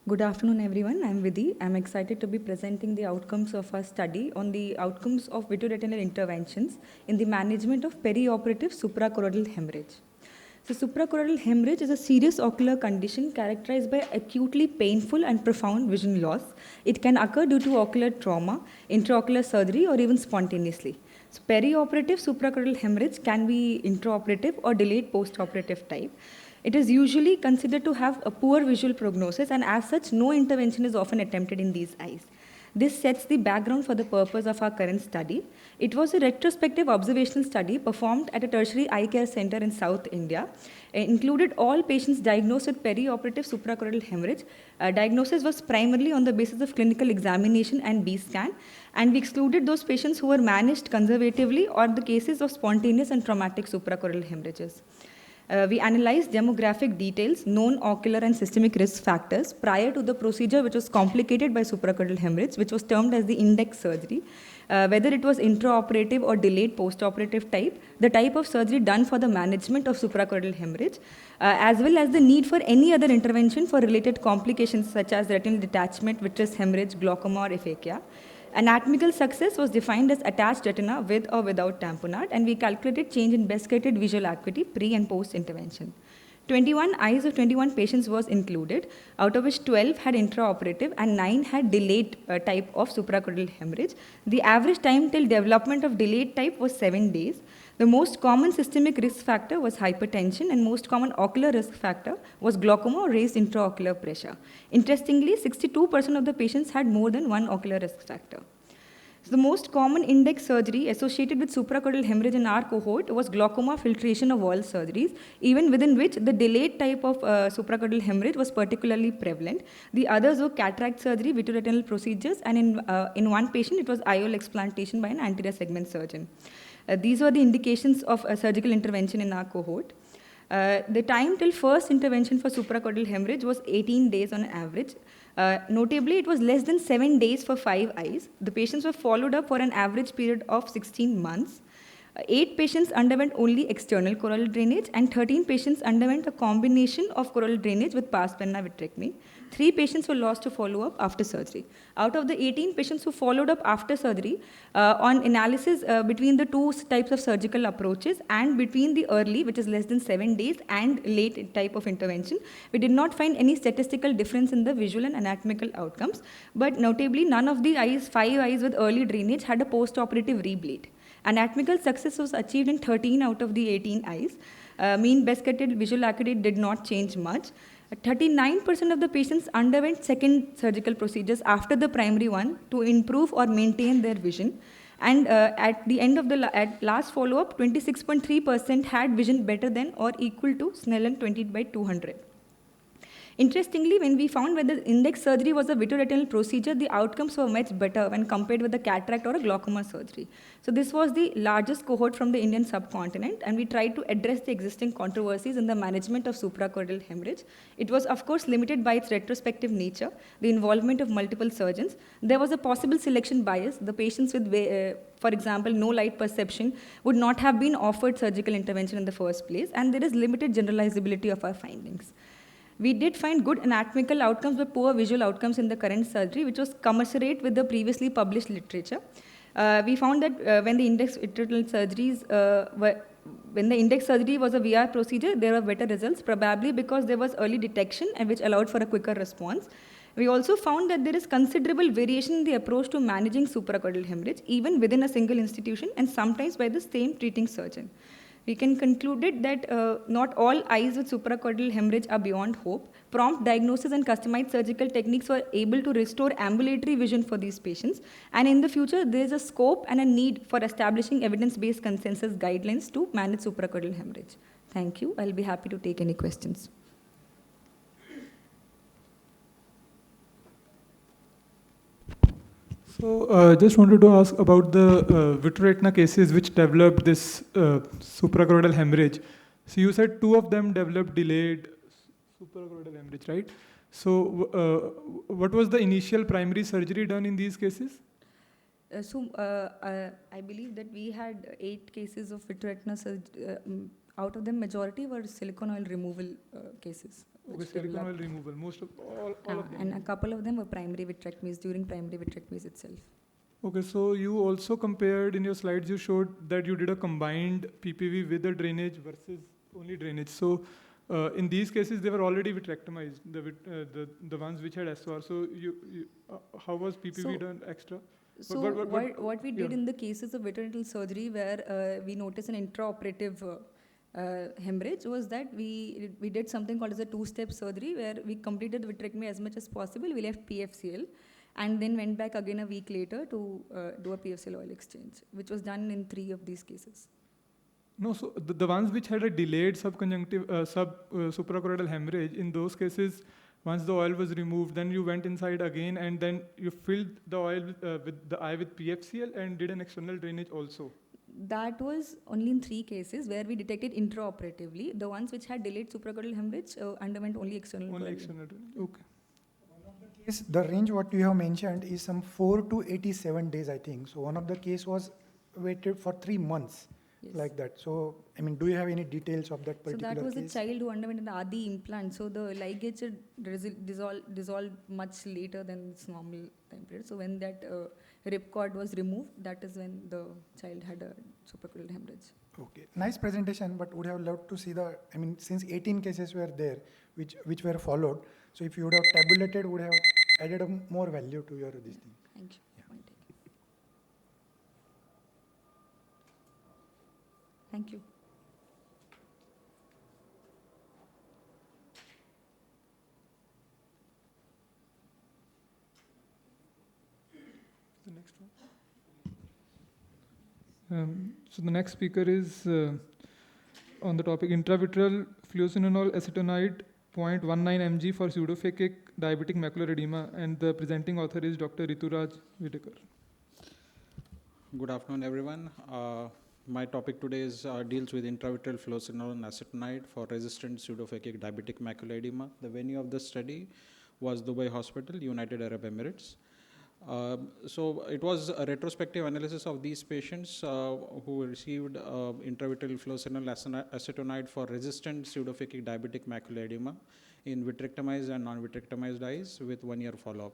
Good afternoon, everyone. I'm Vidhi. I'm excited to be presenting the outcomes of our study on the outcomes of vitreoretinal interventions in the management of perioperative suprachoroidal hemorrhage. So, suprachoroidal hemorrhage is a serious ocular condition characterized by acutely painful and profound vision loss. It can occur due to ocular trauma, intraocular surgery, or even spontaneously. So, perioperative suprachoroidal hemorrhage can be intraoperative or delayed postoperative type. It is usually considered to have a poor visual prognosis, and as such, no intervention is often attempted in these eyes. This sets the background for the purpose of our current study. It was a retrospective observational study performed at a tertiary eye care center in South India. It included all patients diagnosed with perioperative suprachoroidal hemorrhage. Diagnosis was primarily on the basis of clinical examination and B-scan, and we excluded those patients who were managed conservatively or the cases of spontaneous and traumatic suprachoroidal hemorrhages. We analyzed demographic details, known ocular and systemic risk factors prior to the procedure, which was complicated by suprachoroidal hemorrhage, which was termed as the index surgery, whether it was intraoperative or delayed postoperative type, the type of surgery done for the management of suprachoroidal hemorrhage, as well as the need for any other intervention for related complications such as retinal detachment, vitreous hemorrhage, glaucoma, or aphakia. Anatomical success was defined as attached retina with or without tamponade, and we calculated change in best corrected visual acuity pre and post intervention. 21 eyes of 21 patients was included, out of which 12 had intraoperative and 9 had delayed type of suprachoroidal hemorrhage. The average time till development of delayed type was 7 days. The most common systemic risk factor was hypertension, and most common ocular risk factor was glaucoma or raised intraocular pressure. Interestingly, 62% of the patients had more than one ocular risk factor. So the most common index surgery associated with suprachoroidal hemorrhage in our cohort was glaucoma filtration of all surgeries, even within which the delayed type of suprachoroidal hemorrhage was particularly prevalent. The others were cataract surgery, vitreoretinal procedures, and in one patient it was IOL explantation by an anterior segment surgeon. These were the indications of surgical intervention in our cohort. The time till first intervention for suprachoroidal hemorrhage was 18 days on average. Notably, it was less than 7 days for 5 eyes. The patients were followed up for an average period of 16 months. 8 patients underwent only external choroidal drainage, and 13 patients underwent a combination of choroidal drainage with pars plana vitrectomy. 3 patients were lost to follow-up after surgery. Out of the 18 patients who followed up after surgery, on analysis between the two types of surgical approaches and between the early, which is less than 7 days, and late type of intervention, we did not find any statistical difference in the visual and anatomical outcomes. But notably, none of the eyes, 5 eyes with early drainage, had a post-operative reblate. Anatomical success was achieved in 13 out of the 18 eyes. Mean best corrected visual acuity did not change much. 39% of the patients underwent second surgical procedures after the primary one to improve or maintain their vision. And at the end of the last follow-up, 26.3% had vision better than or equal to Snellen 20/200. Interestingly, when we found whether index surgery was a vitreoretinal procedure, the outcomes were much better when compared with a cataract or a glaucoma surgery. So this was the largest cohort from the Indian subcontinent, and we tried to address the existing controversies in the management of suprachoroidal hemorrhage. It was, of course, limited by its retrospective nature, the involvement of multiple surgeons. There was a possible selection bias. The patients with, for example, no light perception would not have been offered surgical intervention in the first place, and there is limited generalizability of our findings. We did find good anatomical outcomes but poor visual outcomes in the current surgery, which was commensurate with the previously published literature. We found that when the index surgery was a VR procedure, there were better results, probably because there was early detection and which allowed for a quicker response. We also found that there is considerable variation in the approach to managing suprachoroidal hemorrhage, even within a single institution and sometimes by the same treating surgeon. We can conclude that not all eyes with suprachoroidal hemorrhage are beyond hope. Prompt diagnosis and customized surgical techniques were able to restore ambulatory vision for these patients. And in the future, there is a scope and a need for establishing evidence-based consensus guidelines to manage suprachoroidal hemorrhage. Thank you. I'll be happy to take any questions. So just wanted to ask about the vitreoretina cases which developed this suprachoroidal hemorrhage. So you said 2 of them developed delayed suprachoroidal hemorrhage, right? So what was the initial primary surgery done in these cases? I believe that we had 8 cases of vitreoretina surgery. Out of them, majority were silicone oil removal cases. Okay, which silicone oil developed. removal. Most of all of them. And a couple of them were primary vitrectomies during primary vitrectomies itself. Okay, so you also compared in your slides, you showed that you did a combined PPV with a drainage versus only drainage. So in these cases, they were already vitrectomized, the ones which had SOR. So how was PPV done extra? So what we did in the cases of vitreoretinal surgery where we noticed an intraoperative hemorrhage was that we did something called as a two-step surgery where we completed the vitrectomy as much as possible. We left PFCL and then went back again a week later to do a PFCL oil exchange, which was done in 3 of these cases. No, so the ones which had a delayed subconjunctive, suprachoroidal hemorrhage, in those cases, once the oil was removed, then you went inside again and then you filled the oil with the eye with PFCL and did an external drainage also. That was only in 3 cases where we detected intraoperatively. The ones which had delayed suprachoroidal hemorrhage underwent only external. Only external drainage. Okay. Yes, the range what you have mentioned is some 4 to 87 days, I think. So one of the case was waited for 3 months, Yes. like that. So, I mean, do you have any details of that So particular that was case? a child who underwent an ADI implant. So the ligature dissolved much later than its normal time period. So when that ripcord was removed, that is when the child had a suprachoroidal hemorrhage. Okay, nice presentation, but would have loved to see the, I mean, since 18 cases were there, which were followed, so if you would have tabulated, would have added more value to your this thing. Thank you. Point taken. Thank you. The next one. So the next speaker is on the topic intravitreal fluocinolone acetonide 0.19 mg for pseudophakic diabetic macular edema, and the presenting author is Dr. Rituraj Videkar. Good afternoon, everyone. My topic today deals with intravitreal fluocinolone acetonide for resistant pseudophakic diabetic macular edema. The venue of the study was Dubai Hospital, United Arab Emirates. So it was a retrospective analysis of these patients who received intravitreal fluocinolone acetonide for resistant pseudophakic diabetic macular edema in vitrectomized and non-vitrectomized eyes with 1-year follow-up.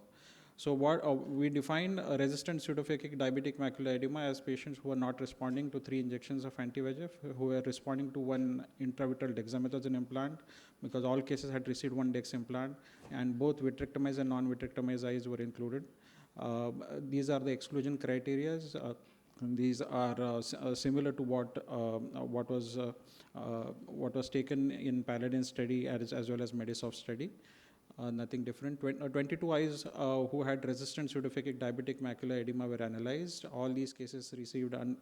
So what we define resistant pseudophakic diabetic macular edema as patients who are not responding to 3 injections of anti-VEGF, who are responding to 1 intravitreal dexamethasone implant, because all cases had received 1 dex implant, and both vitrectomized and non-vitrectomized eyes were included. These are the exclusion criteria. These are similar to what was taken in Paladin study as well as Medisoft study. Nothing different. 22 eyes who had resistant pseudophakic diabetic macular edema were analyzed. All these cases received an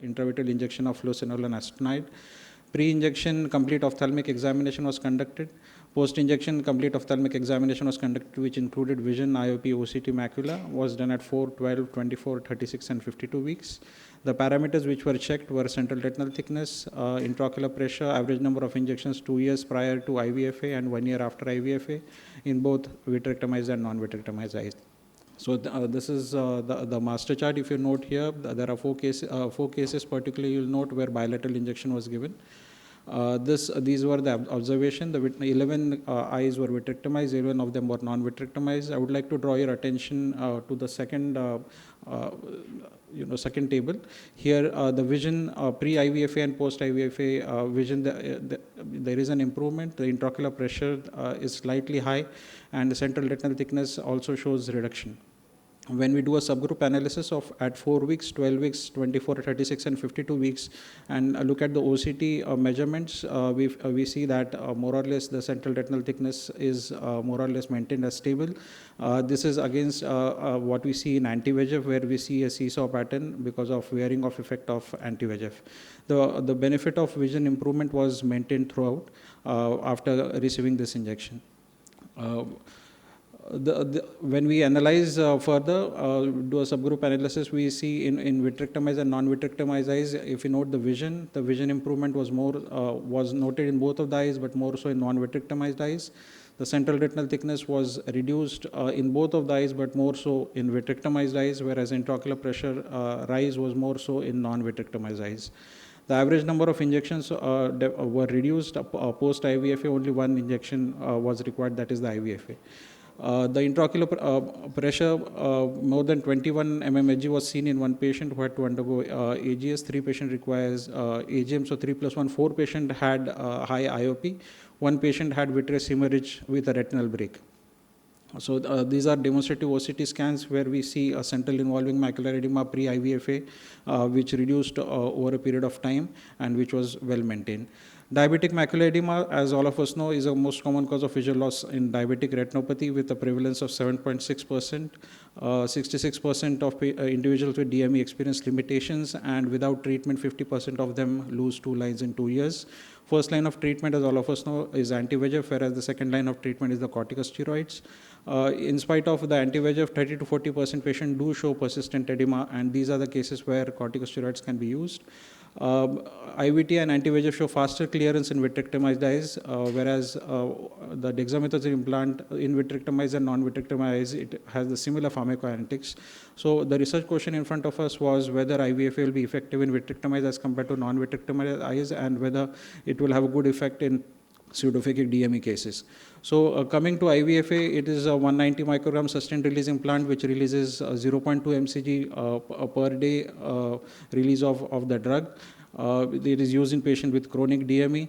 intravitreal injection of fluocinolone acetonide. Pre-injection complete ophthalmic examination was conducted. Post-injection complete ophthalmic examination was conducted, which included vision, IOP, OCT, macula, was done at 4, 12, 24, 36, and 52 weeks. The parameters which were checked were central retinal thickness, intraocular pressure, average number of injections 2 years prior to IVFA and 1 year after IVFA in both vitrectomized and non-vitrectomized eyes. So this is the master chart. If you note here, there are 4 cases particularly you'll note where bilateral injection was given. These were the observation. The 11 eyes were vitrectomized, 11 of them were non-vitrectomized. I would like to draw your attention to the second second table. Here the vision pre-IVFA and post-IVFA vision, there is an improvement. The intraocular pressure is slightly high, and the central retinal thickness also shows reduction. When we do a subgroup analysis of at 4 weeks, 12 weeks, 24, 36, and 52 weeks, and look at the OCT measurements, we see that more or less the central retinal thickness is more or less maintained as stable. This is against what we see in anti-VEGF, where we see a seesaw pattern because of wearing off effect of anti-VEGF. The benefit of vision improvement was maintained throughout after receiving this injection. When we analyze further, do a subgroup analysis, we see in vitrectomized and non-vitrectomized eyes, if you note the vision improvement was noted in both of the eyes, but more so in non-vitrectomized eyes. The central retinal thickness was reduced in both of the eyes, but more so in vitrectomized eyes, whereas intraocular pressure rise was more so in non-vitrectomized eyes. The average number of injections were reduced post IVFA. Only one injection was required, that is the IVFA. The intraocular pressure more than 21 mmHg was seen in one patient who had to undergo AGS. 3 patients requires AGM, so 3 plus 1, 4 patients had high IOP. 1 patient had vitreous hemorrhage with a retinal break. So these are demonstrative OCT scans where we see a central involving macular edema pre-IVFA, which reduced over a period of time and which was well maintained. Diabetic macular edema, as all of us know, is a most common cause of visual loss in diabetic retinopathy with a prevalence of 7.6%. 66% of individuals with DME experience limitations, and without treatment, 50% of them lose 2 lines in 2 years. First line of treatment, as all of us know, is anti-VEGF, whereas the second line of treatment is the corticosteroids. In spite of the anti-VEGF, 30 to 40% patients do show persistent edema, and these are the cases where corticosteroids can be used. IVT and anti-VEGF show faster clearance in vitrectomized eyes, whereas the dexamethasone implant in vitrectomized and non-vitrectomized eyes, it has the similar pharmacokinetics. So the research question in front of us was whether IVFA will be effective in vitrectomized as compared to non-vitrectomized eyes, and whether it will have a good effect in pseudophakic DME cases. So coming to IVFA, it is a 190 microgram sustained release implant which releases 0.2 mcg per day release of the drug. It is used in patients with chronic DME.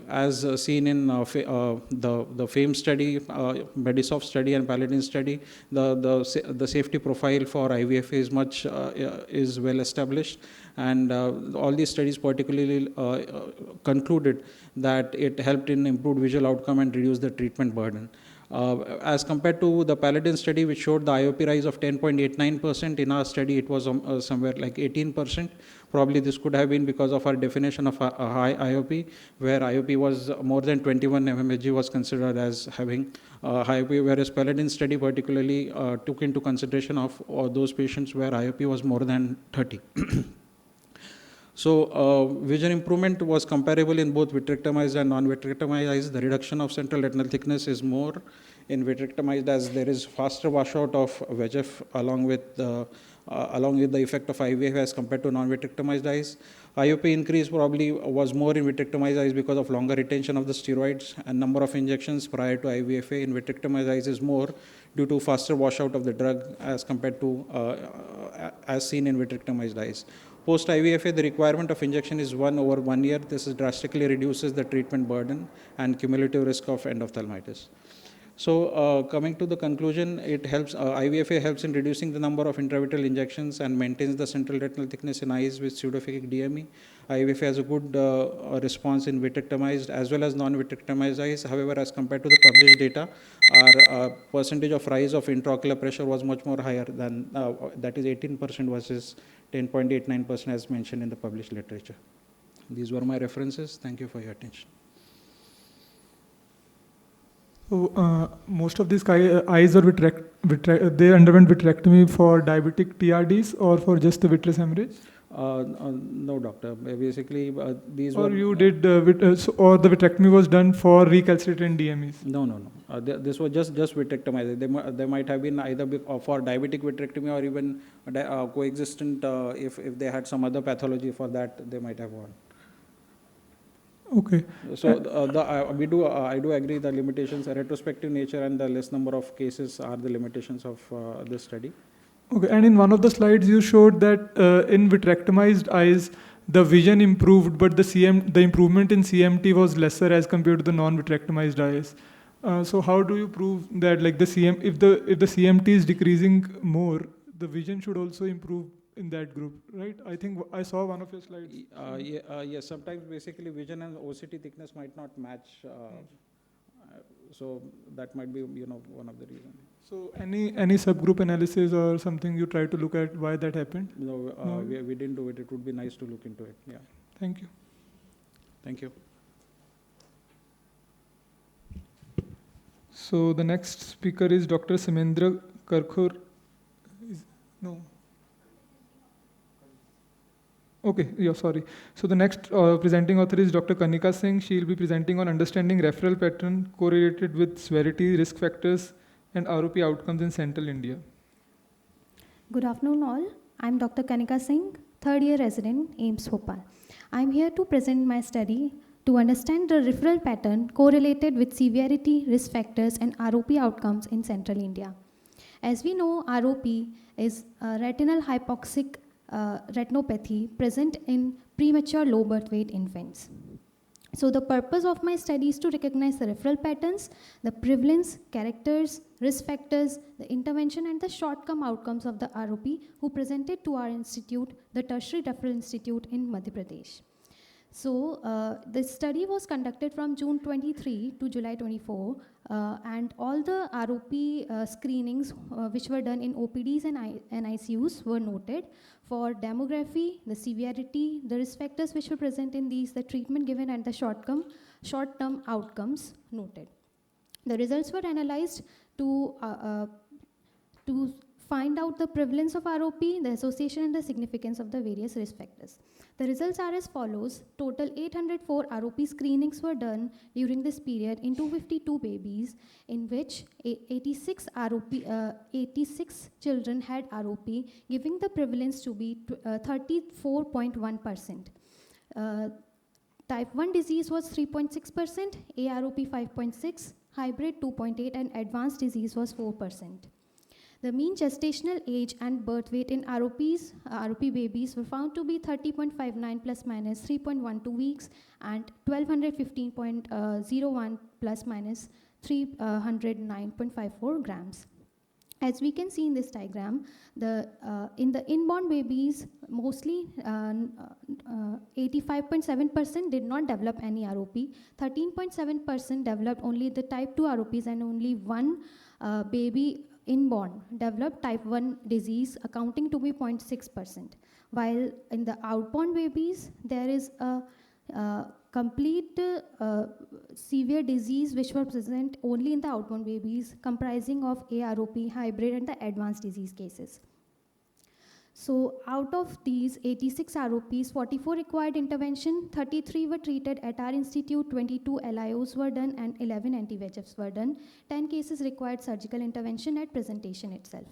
As seen in the FAME study, Medisoft study and Paladin study, the safety profile for IVFA is well established, and all these studies particularly concluded that it helped in improved visual outcome and reduce the treatment burden. As compared to the Paladin study, which showed the IOP rise of 10.89%, in our study it was somewhere like 18%. Probably this could have been because of our definition of a high IOP, where IOP was more than 21 mmHg was considered as having high IOP, whereas Paladin study particularly took into consideration of those patients where IOP was more than 30. So vision improvement was comparable in both vitrectomized and non-vitrectomized eyes. The reduction of central retinal thickness is more in vitrectomized as there is faster washout of VEGF along with the effect of IVF as compared to non-vitrectomized eyes. IOP increase probably was more in vitrectomized eyes because of longer retention of the steroids, and number of injections prior to IVFA in vitrectomized eyes is more due to faster washout of the drug as compared to as seen in vitrectomized eyes. Post IVFA, the requirement of injection is 1 over 1 year. This drastically reduces the treatment burden and cumulative risk of endophthalmitis. So coming to the conclusion, it helps, IVFA helps in reducing the number of intravitreal injections and maintains the central retinal thickness in eyes with pseudophakic DME. IVFA has a good response in vitrectomized as well as non-vitrectomized eyes. However, as compared to the published data, our percentage of rise of intraocular pressure was much more higher than, that is 18% versus 10.89% as mentioned in the published literature. These were my references. Thank you for your attention. So most of these eyes are they underwent vitrectomy for diabetic TRDs or for just the vitreous hemorrhage? No, doctor. Basically, these or were... you did, or the vitrectomy was done for recalcitrant DMEs? No. This was just vitrectomized. They might have been either for diabetic vitrectomy or even coexistent if they had some other pathology for that, they might have gone. Okay. So I do agree the limitations, retrospective nature and the less number of cases are the limitations of this study. Okay, and in one of the slides you showed that in vitrectomized eyes, the vision improved, but the improvement in CMT was lesser as compared to the non-vitrectomized eyes. So how do you prove that, like if the CMT is decreasing more, the vision should also improve in that group, right? I think I saw one of your slides. Yes, sometimes basically vision and OCT thickness might not match. So that might be one of the reasons. So any subgroup analysis or something you try to look at why that happened? No, we didn't do it. It would be nice to look into it. Yeah. Thank you. Thank you. So the next speaker is Dr. Simendra Karkur. No. Okay, yeah, sorry. So the next presenting author is Dr. Kanika Singh. She will be presenting on understanding referral pattern correlated with severity, risk factors, and ROP outcomes in Central India. Good afternoon all. I'm Dr. Kanika Singh, third year resident, AIMS Bhopal. I'm here to present my study to understand the referral pattern correlated with severity, risk factors, and ROP outcomes in central India. As we know, ROP is retinal hypoxic retinopathy present in premature low birth weight infants. So the purpose of my study is to recognize the referral patterns, the prevalence, characters, risk factors, the intervention, and the short-term outcomes of the ROP who presented to our institute, the Tertiary Referral Institute in Madhya Pradesh. So this study was conducted from June 23 to July 24, and all the ROP screenings which were done in OPDs and ICUs were noted. For demography, the severity, the risk factors which were present in these, the treatment given, and the short-term outcomes noted. The results were analyzed to find out the prevalence of ROP, the association and the significance of the various risk factors. The results are as follows. Total 804 ROP screenings were done during this period in 252 babies, in which 86 children had ROP, giving the prevalence to be 34.1%. Type 1 disease was 3.6%, AROP 5.6%, hybrid 2.8%, and advanced disease was 4%. The mean gestational age and birth weight in ROP babies were found to be 30.59 plus minus 3.12 weeks and 1215.01 plus minus 309.54 grams. As we can see in this diagram, in the inborn babies, mostly 85.7% did not develop any ROP, 13.7% developed only the type 2 ROPs, and only one baby inborn developed type 1 disease, accounting to be 0.6%. While in the outborn babies, there is a complete severe disease which were present only in the outborn babies, comprising of AROP, hybrid, and the advanced disease cases. So out of these 86 ROPs, 44 required intervention, 33 were treated at our institute, 22 LIOs were done, and 11 anti-VEGFs were done. 10 cases required surgical intervention at presentation itself.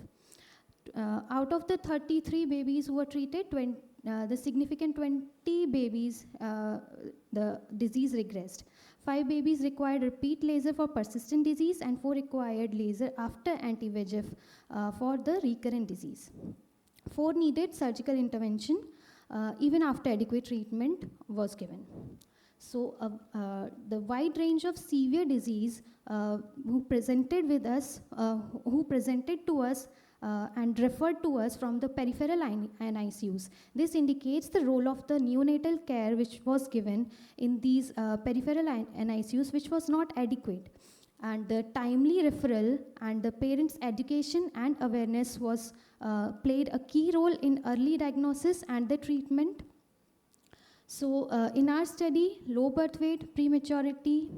Out of the 33 babies who were treated, the significant 20 babies, the disease regressed. 5 babies required repeat laser for persistent disease, and 4 required laser after anti-VEGF for the recurrent disease. 4 needed surgical intervention even after adequate treatment was given. So the wide range of severe disease who presented with us, who presented to us and referred to us from the peripheral NICUs. This indicates the role of the neonatal care which was given in these peripheral NICUs, which was not adequate. And the timely referral and the parents' education and awareness was played a key role in early diagnosis and the treatment. So in our study, low birth weight, prematurity,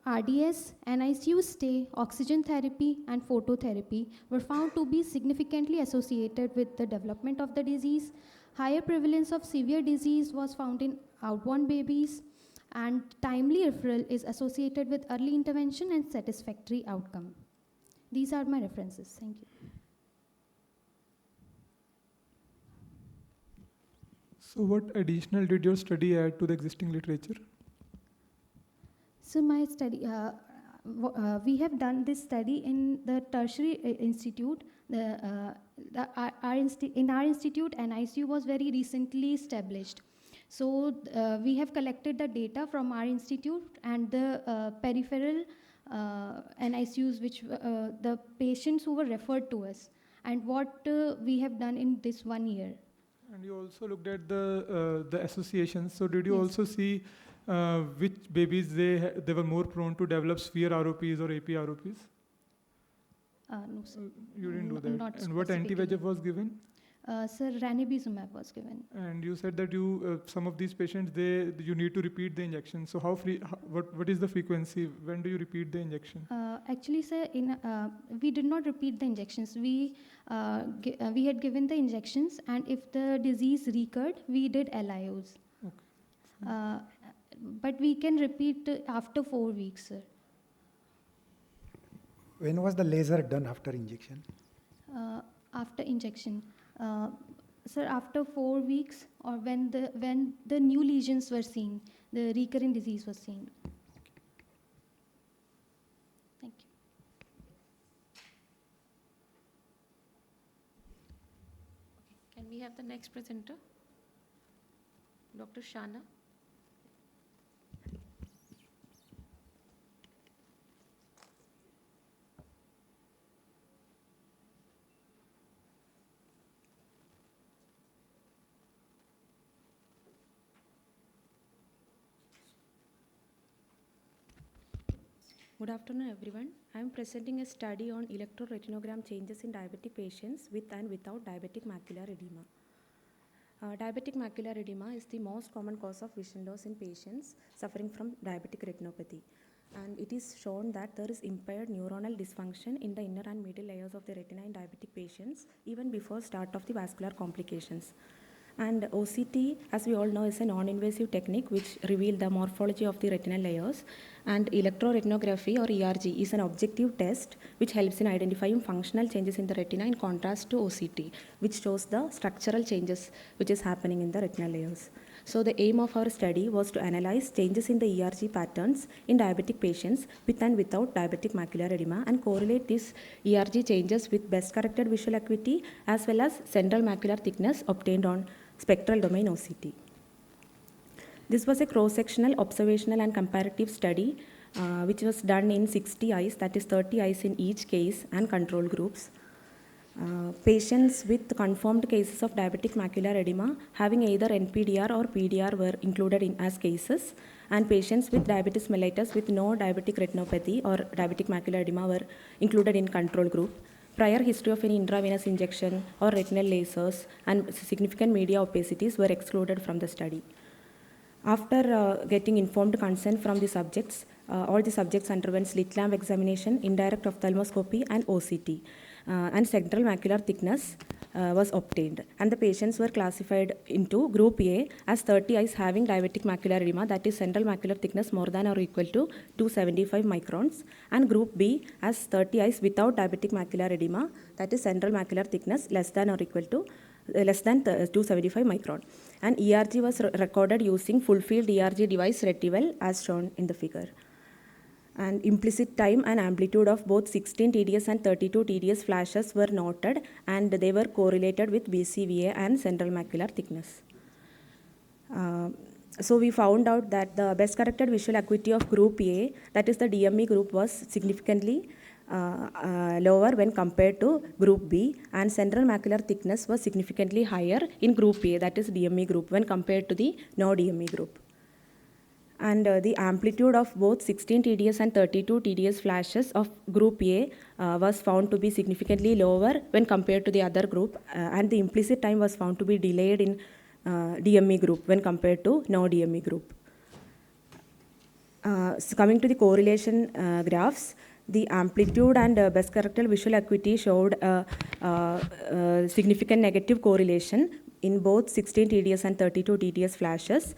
RDS, NICU stay, oxygen therapy, and phototherapy were found to be significantly associated with the development of the disease. Higher prevalence of severe disease was found in outborn babies, and timely referral is associated with early intervention and satisfactory outcome. These are my references. Thank you. So what additional did your study add to the existing literature? So my study, we have done this study in the tertiary institute. In our institute, NICU was very recently established. So we have collected the data from our institute and the peripheral NICUs, which the patients who were referred to us, and what we have done in this 1 year. And you also looked at the associations. So did you Yes. also see which babies they were more prone to develop severe ROPs or AP ROPs? No, sir. You didn't do that. Not And what specifically. anti-VEGF was given? Sir, ranibizumab was given. And you said that you some of these patients you need to repeat the injection. So what is the frequency? When do you repeat the injection? Actually, sir, we did not repeat the injections. We had given the injections, and if the disease recurred, we did LIOs. Okay. But we can repeat after 4 weeks, sir. When was the laser done after injection? After injection, Sir, after 4 weeks or when the new lesions were seen, the recurrent disease was seen. Thank you. Can we have the next presenter? Dr. Shana. Good afternoon, everyone. I am presenting a study on electroretinogram changes in diabetic patients with and without diabetic macular edema. Diabetic macular edema is the most common cause of vision loss in patients suffering from diabetic retinopathy. And it is shown that there is impaired neuronal dysfunction in the inner and middle layers of the retina in diabetic patients even before start of the vascular complications. And OCT, as we all know, is a non-invasive technique which reveals the morphology of the retinal layers. And electroretinography or ERG is an objective test which helps in identifying functional changes in the retina in contrast to OCT, which shows the structural changes which is happening in the retinal layers. So the aim of our study was to analyze changes in the ERG patterns in diabetic patients with and without diabetic macular edema and correlate these ERG changes with best corrected visual acuity as well as central macular thickness obtained on spectral domain OCT. This was a cross-sectional, observational and comparative study which was done in 60 eyes, that is 30 eyes in each case, and control groups. Patients with confirmed cases of diabetic macular edema having either NPDR or PDR were included in as cases, and patients with diabetes mellitus with no diabetic retinopathy or diabetic macular edema were included in control group. Prior history of any intravenous injection or retinal lasers and significant media opacities were excluded from the study. After getting informed consent from the subjects, all the subjects underwent slit lamp examination, indirect ophthalmoscopy and OCT, and central macular thickness was obtained. And the patients were classified into group A as 30 eyes having diabetic macular edema, that is central macular thickness more than or equal to 275 microns, and group B as 30 eyes without diabetic macular edema, that is central macular thickness less than or equal to less than 275 micron. And ERG was recorded using full field ERG device Retina as shown in the figure. And implicit time and amplitude of both 16 TDS and 32 TDS flashes were noted, and they were correlated with BCVA and central macular thickness. So we found out that the best corrected visual acuity of group A, that is the DME group, was significantly lower when compared to group B, and central macular thickness was significantly higher in group A, that is DME group, when compared to the no DME group. And the amplitude of both 16 TDS and 32 TDS flashes of group A was found to be significantly lower when compared to the other group, and the implicit time was found to be delayed in DME group when compared to no DME group. So coming to the correlation graphs, the amplitude and best corrected visual acuity showed significant negative correlation in both 16 TDS and 32 TDS flashes,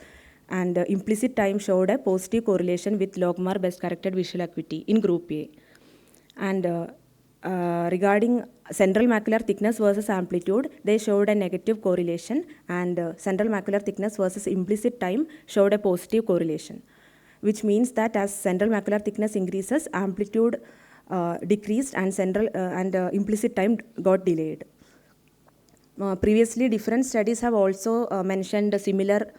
and implicit time showed a positive correlation with logMAR best corrected visual acuity in group A. And regarding central macular thickness versus amplitude, they showed a negative correlation, and central macular thickness versus implicit time showed a positive correlation, which means that as central macular thickness increases, amplitude decreased and implicit time got delayed. Previously, different studies have also mentioned similar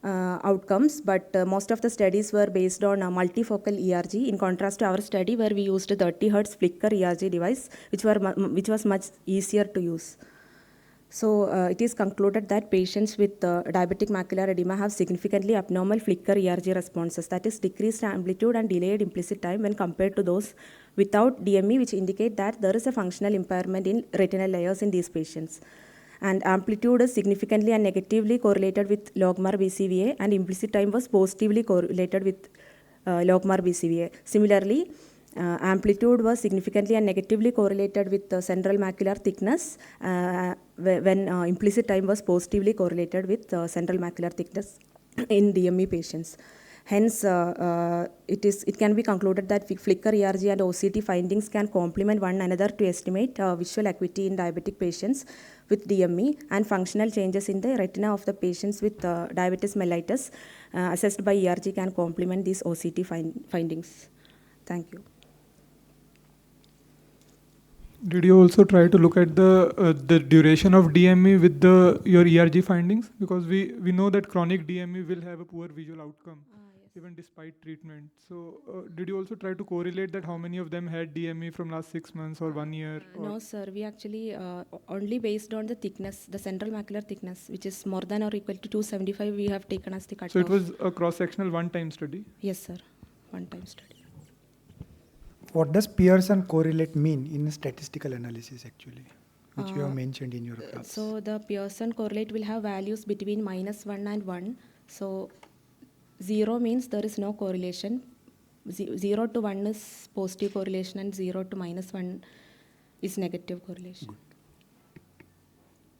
outcomes, but most of the studies were based on multifocal ERG, in contrast to our study where we used 30 Hz flicker ERG device, which was much easier to use. So it is concluded that patients with diabetic macular edema have significantly abnormal flicker ERG responses, that is decreased amplitude and delayed implicit time when compared to those without DME, which indicate that there is a functional impairment in retinal layers in these patients. And amplitude is significantly and negatively correlated with logMAR BCVA, and implicit time was positively correlated with logMAR BCVA. Similarly, amplitude was significantly and negatively correlated with central macular thickness when implicit time was positively correlated with central macular thickness in DME patients. Hence, it can be concluded that flicker ERG and OCT findings can complement one another to estimate visual acuity in diabetic patients with DME, and functional changes in the retina of the patients with diabetes mellitus assessed by ERG can complement these OCT findings. Thank you. Did you also try to look at the duration of DME with your ERG findings? Because we know that chronic DME will have a poor visual outcome even despite treatment. So did you also try to correlate that how many of them had DME from last 6 months or 1 year? No, sir. We actually only based on the thickness, the central macular thickness, which is more than or equal to 275, we have taken as the cutoff. So it was a cross-sectional one-time study? Yes, sir. One-time study. What does Pearson correlate mean in statistical analysis actually, which you have mentioned in your class? So the Pearson correlate will have values between -1 and 1. So 0 means there is no correlation. 0 to 1 is positive correlation, and 0 to -1 is negative correlation.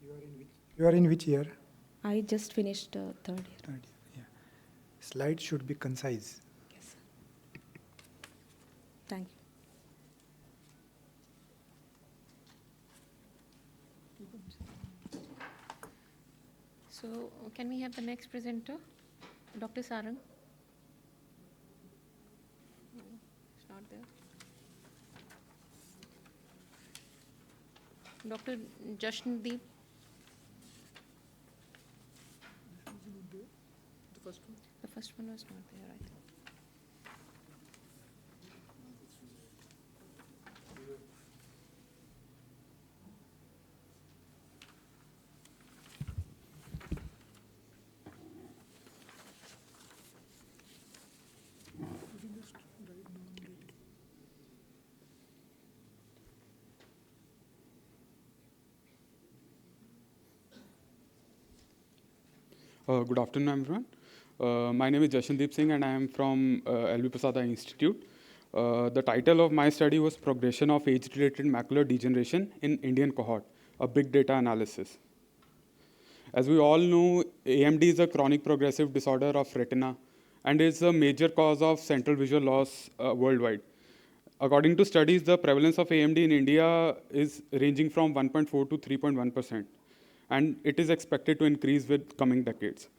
Good. You are in which year? I just finished third year. Third year. Yeah. Slides should be concise. Yes, sir. Thank you. So can we have the next presenter, Dr. Sarang? No, it's not there. Dr. Jashandeep? The first one was not there, I think. Good afternoon, everyone. My name is Jashandeep Singh, and I am from LV Prasad Eye Institute. The title of my study was Progression of Age-Related Macular Degeneration in Indian Cohort, a big data analysis. As we all know, AMD is a chronic progressive disorder of retina and is a major cause of central visual loss worldwide. According to studies, the prevalence of AMD in India is ranging from 1.4 to 3.1%. And it is expected to increase with coming decades.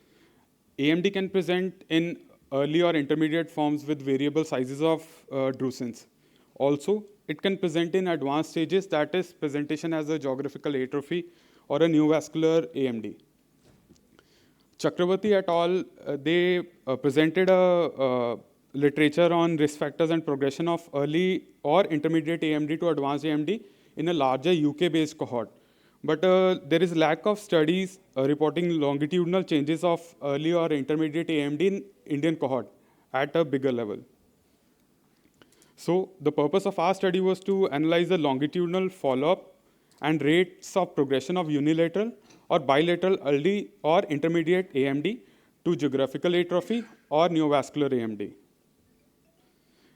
AMD can present in early or intermediate forms with variable sizes of drusense. Also, it can present in advanced stages, that is, presentation as a geographical atrophy or a neovascular AMD. Chakravarti et al., they presented a literature on risk factors and progression of early or intermediate AMD to advanced AMD in a larger UK-based cohort. But there is lack of studies reporting longitudinal changes of early or intermediate AMD in Indian cohort at a bigger level. So the purpose of our study was to analyze the longitudinal follow-up and rates of progression of unilateral or bilateral early or intermediate AMD to geographical atrophy or neovascular AMD.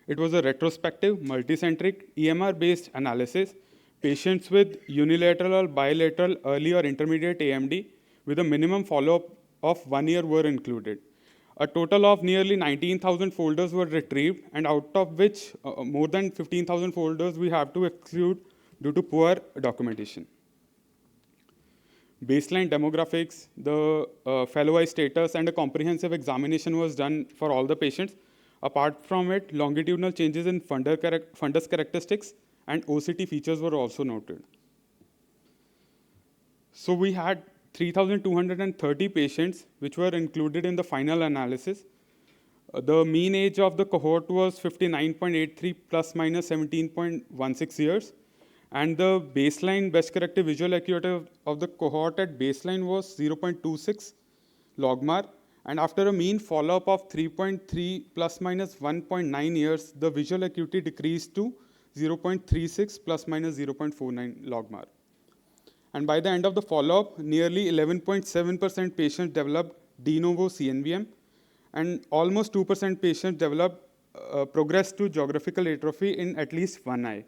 It was a retrospective, multicentric, EMR-based analysis. Patients with unilateral or bilateral early or intermediate AMD with a minimum follow-up of 1 year were included. A total of nearly 19,000 folders were retrieved, and out of which more than 15,000 folders we have to exclude due to poor documentation. Baseline demographics, the fellow eye status, and a comprehensive examination was done for all the patients. Apart from it, longitudinal changes in fundus characteristics and OCT features were also noted. So we had 3,230 patients which were included in the final analysis. The mean age of the cohort was 59.83 plus minus 17.16 years. And the baseline best corrected visual acuity of the cohort at baseline was 0.26 logmar. And after a mean follow-up of 3.3 plus minus 1.9 years, the visual acuity decreased to 0.36 plus minus 0.49 logmar. And by the end of the follow-up, nearly 11.7% patients developed de novo CNVM, and almost 2% patients developed progressed to geographical atrophy in at least one eye.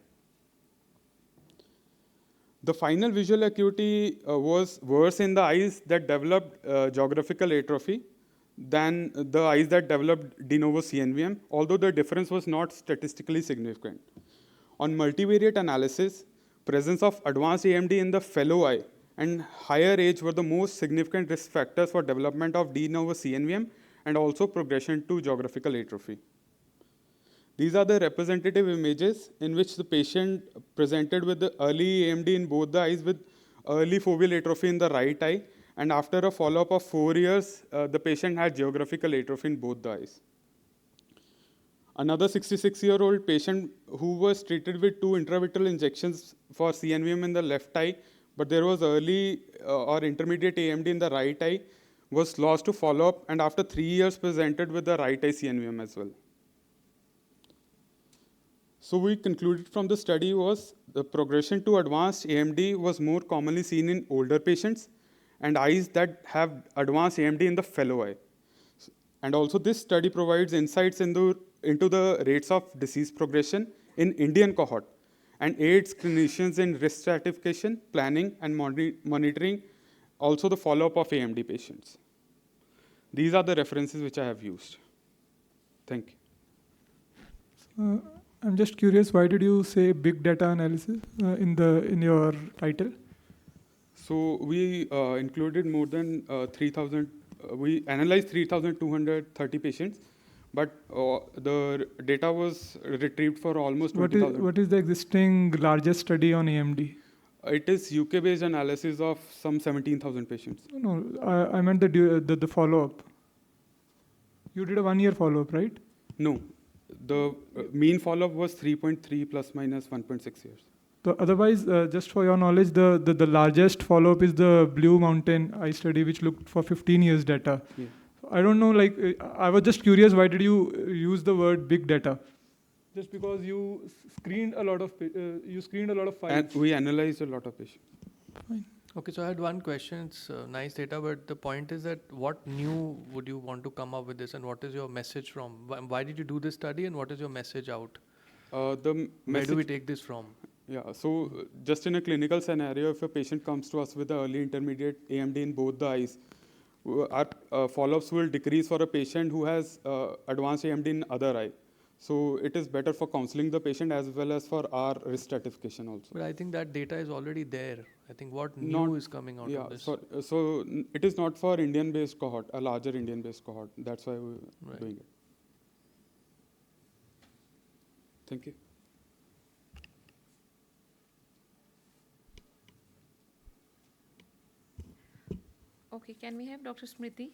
The final visual acuity was worse in the eyes that developed geographical atrophy. than the eyes that developed de novo CNVM, although the difference was not statistically significant. On multivariate analysis, presence of advanced AMD in the fellow eye and higher age were the most significant risk factors for development of de novo CNVM and also progression to geographical atrophy. These are the representative images in which the patient presented with the early AMD in both the eyes with early foveal atrophy in the right eye, and after a follow-up of 4 years, the patient had geographical atrophy in both the eyes. Another 66-year-old patient who was treated with 2 intravitreal injections for CNVM in the left eye, but there was early or intermediate AMD in the right eye, was lost to follow-up, and after 3 years presented with the right eye CNVM as well. So we concluded from the study was the progression to advanced AMD was more commonly seen in older patients and eyes that have advanced AMD in the fellow eye. And also this study provides insights into the rates of disease progression in Indian cohort and aids clinicians in risk stratification, planning, and monitoring, also the follow-up of AMD patients. These are the references which I have used. Thank you. I'm just curious, why did you say big data analysis in your title? So we included more than 3,000. We analyzed 3,230 patients, but the data was retrieved for almost 20,000. What is the existing largest study on AMD? It is UK-based analysis of some 17,000 patients. No, I meant the follow-up. You did a 1-year follow-up, right? No, the mean follow-up was 3.3 plus minus 1.6 years. So otherwise, just for your knowledge, the largest follow-up is the Blue Mountain Eye study, which looked for 15 years data. Yeah. I don't know, I was just curious, why did you use the word big data? Just because you screened a lot of files. And we analyzed a lot of patients. Fine. Okay, so I had one question. It's nice data, but the point is that what new would you want to come up with this, and what is your message from? Why did you do this study, and what is your message out? Where do we take this from? Yeah, so just in a clinical scenario, if a patient comes to us with early intermediate AMD in both the eyes, our follow-ups will decrease for a patient who has advanced AMD in other eye. So it is better for counseling the patient as well as for our risk stratification also. But I think that data is already there. I think what new is coming out of this? So it is not for Indian-based cohort, a larger Indian-based cohort. That's why we're doing it. Thank you. Okay, can we have Dr. Smriti?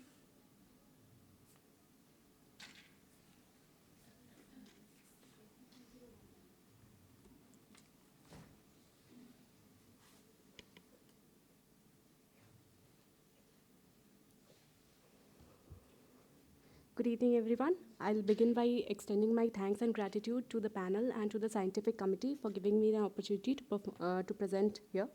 Good evening, everyone. I'll begin by extending my thanks and gratitude to the panel and to the scientific committee for giving me the opportunity to present here.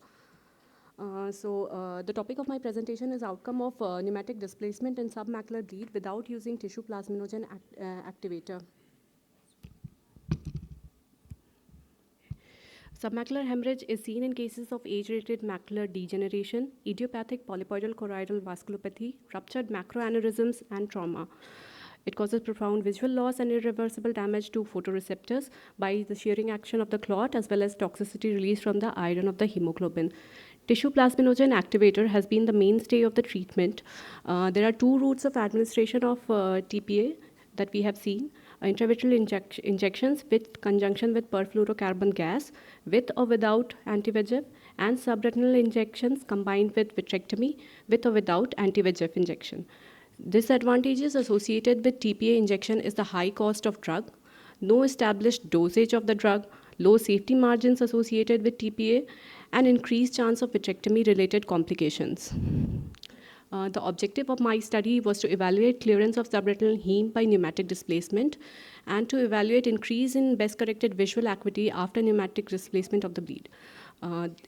The topic of my presentation is outcome of pneumatic displacement in submacular bleed without using tissue plasminogen activator. Submacular hemorrhage is seen in cases of age-related macular degeneration, idiopathic polypoidal choroidal vasculopathy, ruptured macroaneurysms, and trauma. It causes profound visual loss and irreversible damage to photoreceptors by the shearing action of the clot as well as toxicity released from the iron of the hemoglobin. Tissue plasminogen activator has been the mainstay of the treatment. There are 2 routes of administration of TPA that we have seen. Intravitreal injections with conjunction with perfluorocarbon gas, with or without anti-VEGF, and subretinal injections combined with vitrectomy, with or without anti-VEGF injection. Disadvantages associated with TPA injection is the high cost of drug, no established dosage of the drug, low safety margins associated with TPA, and increased chance of vitrectomy-related complications. The objective of my study was to evaluate clearance of subretinal heme by pneumatic displacement and to evaluate increase in best-corrected visual acuity after pneumatic displacement of the bleed.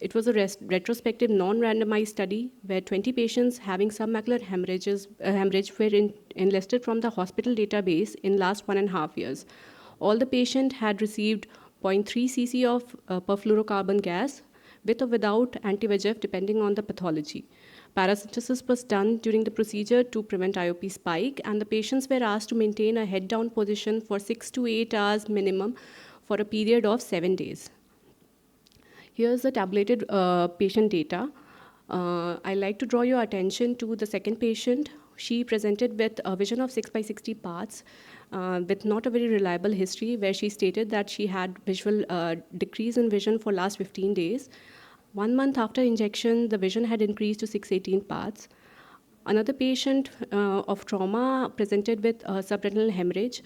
It was a retrospective non-randomized study where 20 patients having submacular hemorrhage were enlisted from the hospital database in last 1.5 years. All the patients had received 0.3 cc of perfluorocarbon gas with or without anti-VEGF depending on the pathology. Paracentesis was done during the procedure to prevent IOP spike, and the patients were asked to maintain a head-down position for 6 to 8 hours minimum for a period of 7 days. Here's the tabulated patient data. I'd like to draw your attention to the second patient. She presented with a vision of 6 by 60 parts with not a very reliable history, where she stated that she had visual decrease in vision for last 15 days. 1 month after injection, the vision had increased to 618 parts. Another patient of trauma presented with subretinal hemorrhage,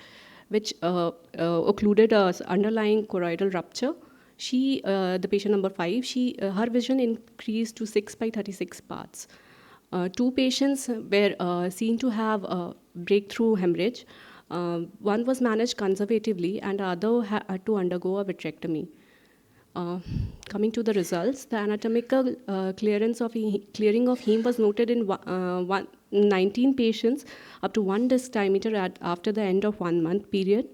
which occluded underlying choroidal rupture. The patient number 5, her vision increased to 6 by 36 parts. 2 patients were seen to have breakthrough hemorrhage. One was managed conservatively, and the other had to undergo a vitrectomy. Coming to the results, the anatomical clearing of heme was noted in 19 patients up to 1 disc diameter after the end of 1 month period.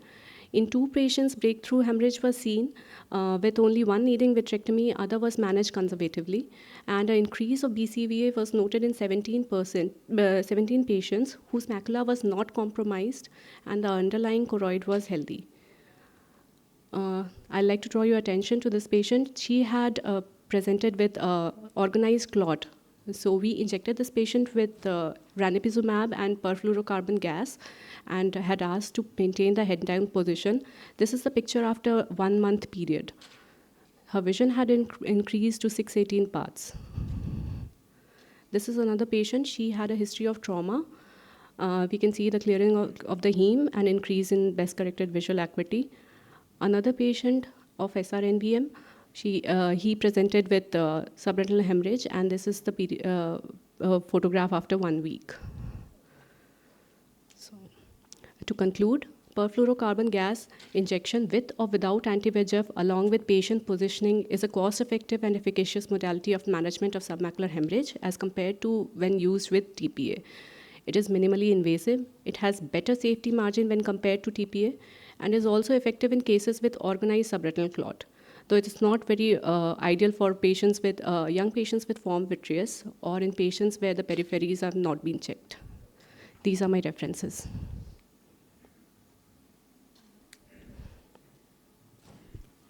In 2 patients, breakthrough hemorrhage was seen with only one needing vitrectomy, other was managed conservatively, and an increase of BCVA was noted in 17 patients whose macula was not compromised and the underlying choroid was healthy. I'd like to draw your attention to this patient. She had presented with organized clot. So we injected this patient with ranibizumab and perfluorocarbon gas and had asked to maintain the head down position. This is the picture after 1 month period. Her vision had increased to 618 parts. This is another patient. She had a history of trauma. We can see the clearing of the heme and increase in best corrected visual acuity. Another patient of SRNBM, he presented with subretinal hemorrhage, and this is the photograph after 1 week. So, to conclude, perfluorocarbon gas injection with or without anti-VEGF along with patient positioning is a cost-effective and efficacious modality of management of submacular hemorrhage as compared to when used with TPA. It is minimally invasive. It has better safety margin when compared to TPA and is also effective in cases with organized subretinal clot, though it is not very ideal for patients with young patients with formed vitreous or in patients where the peripheries have not been checked. These are my references.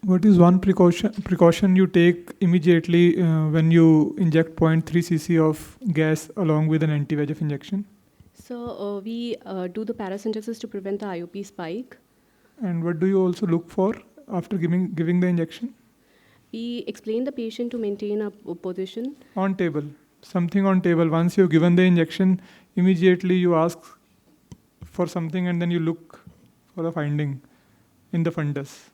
What is one precaution you take immediately when you inject 0.3 cc of gas along with an anti-VEGF injection? So we do the paracentesis to prevent the IOP spike. And what do you also look for after giving the injection? We explain the patient to maintain a position. On table. Something on table. Once you've given the injection, immediately you ask for something and then you look for a finding in the fundus.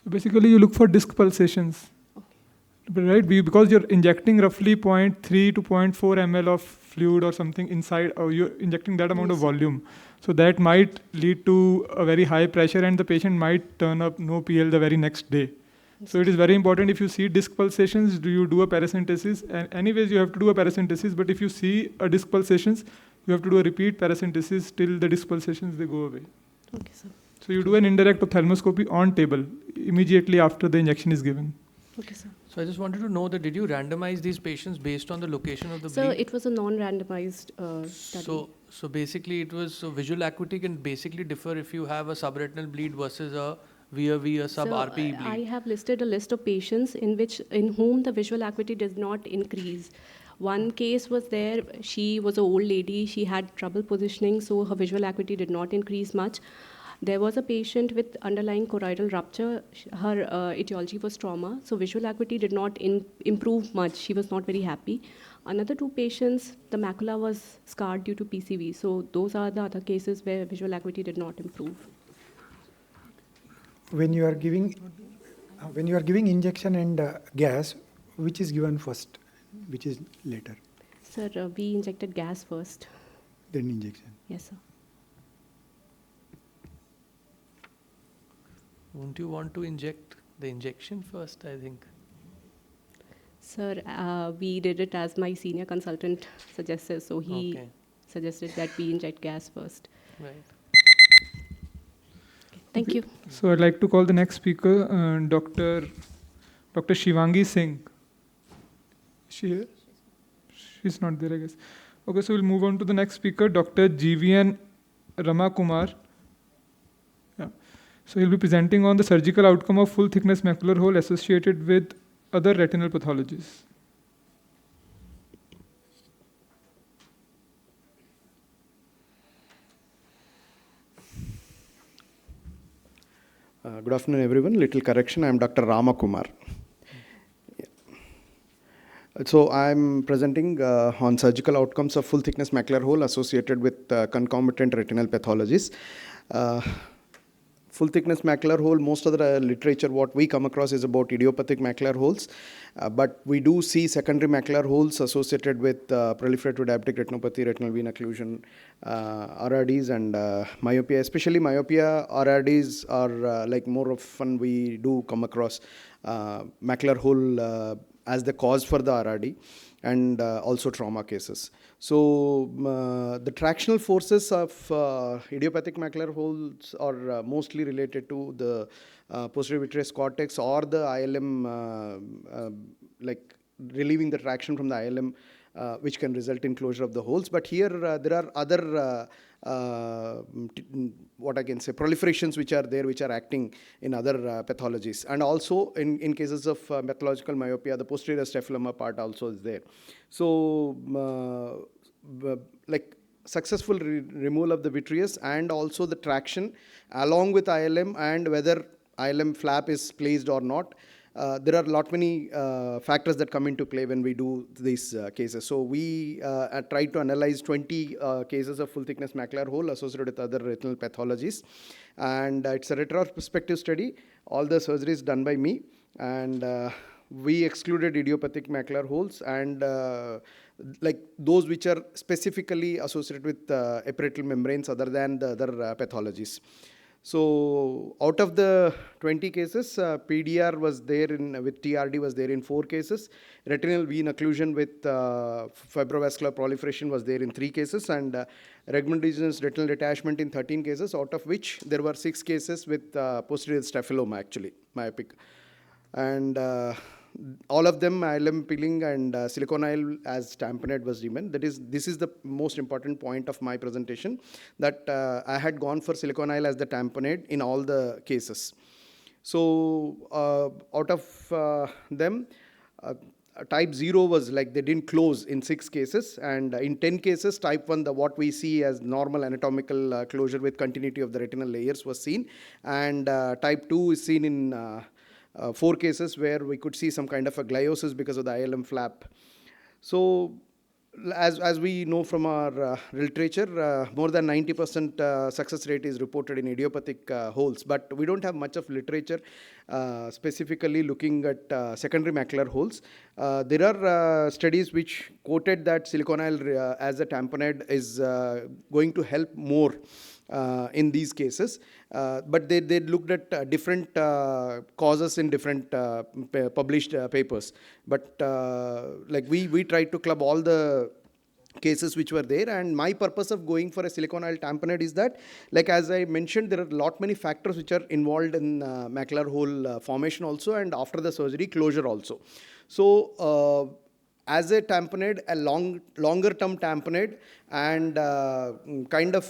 So basically you look for disc pulsations. Okay. Right? Because you're injecting roughly 0.3 to 0.4 ml of fluid or something inside, or you're injecting that amount of volume. So that might lead to a very high pressure and the patient might turn up no PL the very next day. So it is very important, if you see disc pulsations, you do a paracentesis. And anyways, you have to do a paracentesis, but if you see a disc pulsations, you have to do a repeat paracentesis till the disc pulsations, they go away. Okay, sir. So you do an indirect ophthalmoscopy on table immediately after the injection is given. Okay, sir. So I just wanted to know that did you randomize these patients based on the location of the bleed? So it was a non-randomized study. So basically it was, so visual acuity can basically differ if you have a subretinal bleed versus a VRV, a sub-RPE bleed. I have listed a list of patients in whom the visual acuity does not increase. One case was there, she was an old lady, she had trouble positioning, so her visual acuity did not increase much. There was a patient with underlying choroidal rupture. Her etiology was trauma, so visual acuity did not improve much. She was not very happy. Another 2 patients, the macula was scarred due to PCV. So those are the other cases where visual acuity did not improve. When you are giving injection and gas, which is given first, which is later? Sir, we injected gas first. Then injection. Yes, sir. Won't you want to inject the injection first, I think? Sir, we did it as my senior consultant suggested, so he suggested that we inject gas first. Right. Okay, thank you. So I'd like to call the next speaker, Dr. Shivangi Singh. Is she here? She's not there, I guess. Okay, so we'll move on to the next speaker, Dr. GVN Ramakumar. Yeah. So he'll be presenting on the surgical outcome of full thickness macular hole associated with other retinal pathologies. Good afternoon, everyone. Little correction. I'm Dr. Ramakumar. So I'm presenting on surgical outcomes of full thickness macular hole associated with concomitant retinal pathologies. Full thickness macular hole, most of the literature what we come across is about idiopathic macular holes, but we do see secondary macular holes associated with proliferative diabetic retinopathy, retinal vein occlusion, RRDs and myopia. Especially myopia, RRDs are like more often we do come across macular hole as the cause for the RRD, and also trauma cases. So the tractional forces of idiopathic macular holes are mostly related to the posterior vitreous cortex or the ILM, like relieving the traction from the ILM, which can result in closure of the holes. But here there are other what I can say, proliferations which are there, which are acting in other pathologies. And also in cases of pathological myopia, the posterior staphyloма part also is there. So like successful removal of the vitreous and also the traction along with ILM, and whether ILM flap is placed or not, there are many factors that come into play when we do these cases. So we tried to analyze 20 cases of full thickness macular hole associated with other retinal pathologies, and it's a retrospective study. All the surgeries done by me, and we excluded idiopathic macular holes and like those which are specifically associated with epiretinal membranes other than the other pathologies. So out of the 20 cases, PDR was there with TRD was there in 4 cases. Retinal vein occlusion with fibrovascular proliferation was there in 3 cases, and regmentogenous retinal detachment in 13 cases, out of which there were 6 cases with posterior staphylomas, actually, myopic. And all of them, ILM peeling and siliconyle as tamponade was given. This is the most important point of my presentation, that I had gone for siliconyle as the tamponade in all the cases. So out of them, type 0 was like they didn't close in 6 cases, and in 10 cases, type 1, what we see as normal anatomical closure with continuity of the retinal layers was seen, and type 2 is seen in 4 cases where we could see some kind of a gliosis because of the ILM flap. So as we know from our literature, more than 90% success rate is reported in idiopathic holes, but we don't have much of literature specifically looking at secondary macular holes. There are studies which quoted that siliconyle as a tamponade is going to help more in these cases, but they looked at different causes in different published papers. But like we tried to club all the cases which were there, and my purpose of going for a siliconyle tamponade is that, like as I mentioned, there are many factors which are involved in macular hole formation also, and after the surgery closure also. So as a tamponade, a longer term tamponade, and kind of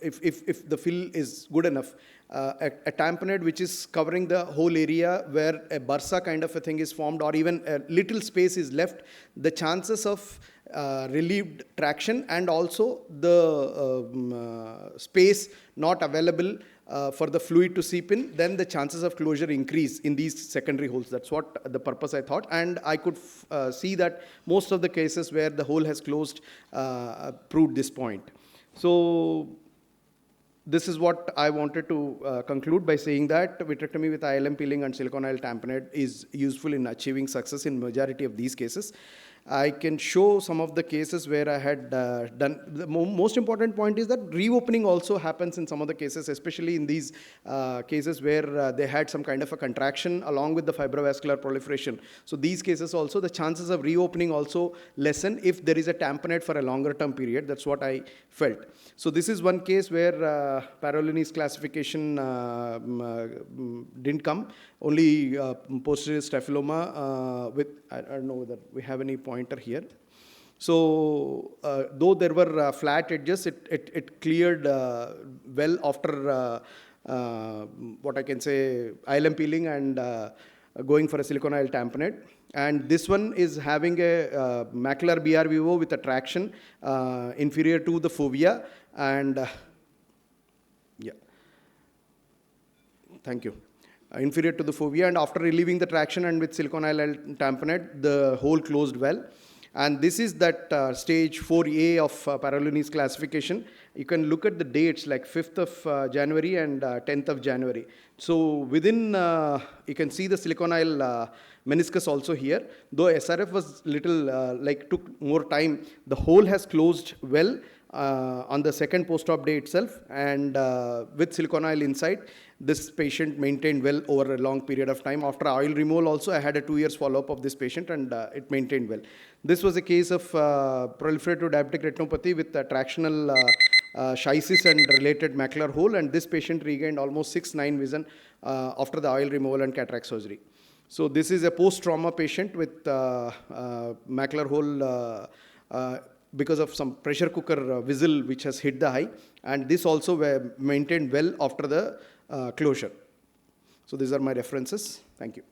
if the fill is good enough, a tamponade which is covering the whole area where a bursa kind of a thing is formed, or even a little space is left, the chances of relieved traction and also the space not available for the fluid to seep in, then the chances of closure increase in these secondary holes. That's what the purpose I thought, and I could see that most of the cases where the hole has closed proved this point. So this is what I wanted to conclude by saying that vitrectomy with ILM peeling and siliconyle tamponade is useful in achieving success in majority of these cases. I can show some of the cases where I had done. The most important point is that reopening also happens in some of the cases, especially in these cases where they had some kind of a contraction along with the fibrovascular proliferation. So these cases also, the chances of reopening also lessen if there is a tamponade for a longer term period. That's what I felt. So this is one case where Parolinis classification didn't come, only posterior staphylomas with, I don't know whether we have any pointer here. So though there were flat edges, it cleared well after what I can say, ILM peeling and going for a silicone tamponade. And this one is having a macular BRVO with a traction inferior to the fovea. And yeah, thank you. Inferior to the fovea, and after relieving the traction and with silicone tamponade, the hole closed well. And this is that stage 4A of Parolini's classification. You can look at the dates like 5th of January and 10th of January. So within, you can see the siliconal meniscus also here. Though SRF was little, took more time, the hole has closed well on the second post-op day itself, and with siliconal inside, this patient maintained well over a long period of time. After oil removal also, I had a 2 years follow-up of this patient, and it maintained well. This was a case of proliferative diabetic retinopathy with tractional schisis and related macular hole, and this patient regained almost 6/9 vision after the oil removal and cataract surgery. So this is a post-trauma patient with macular hole because of some pressure cooker vessel which has hit the eye, and this also were maintained well after the closure. So these are my references. Thank you.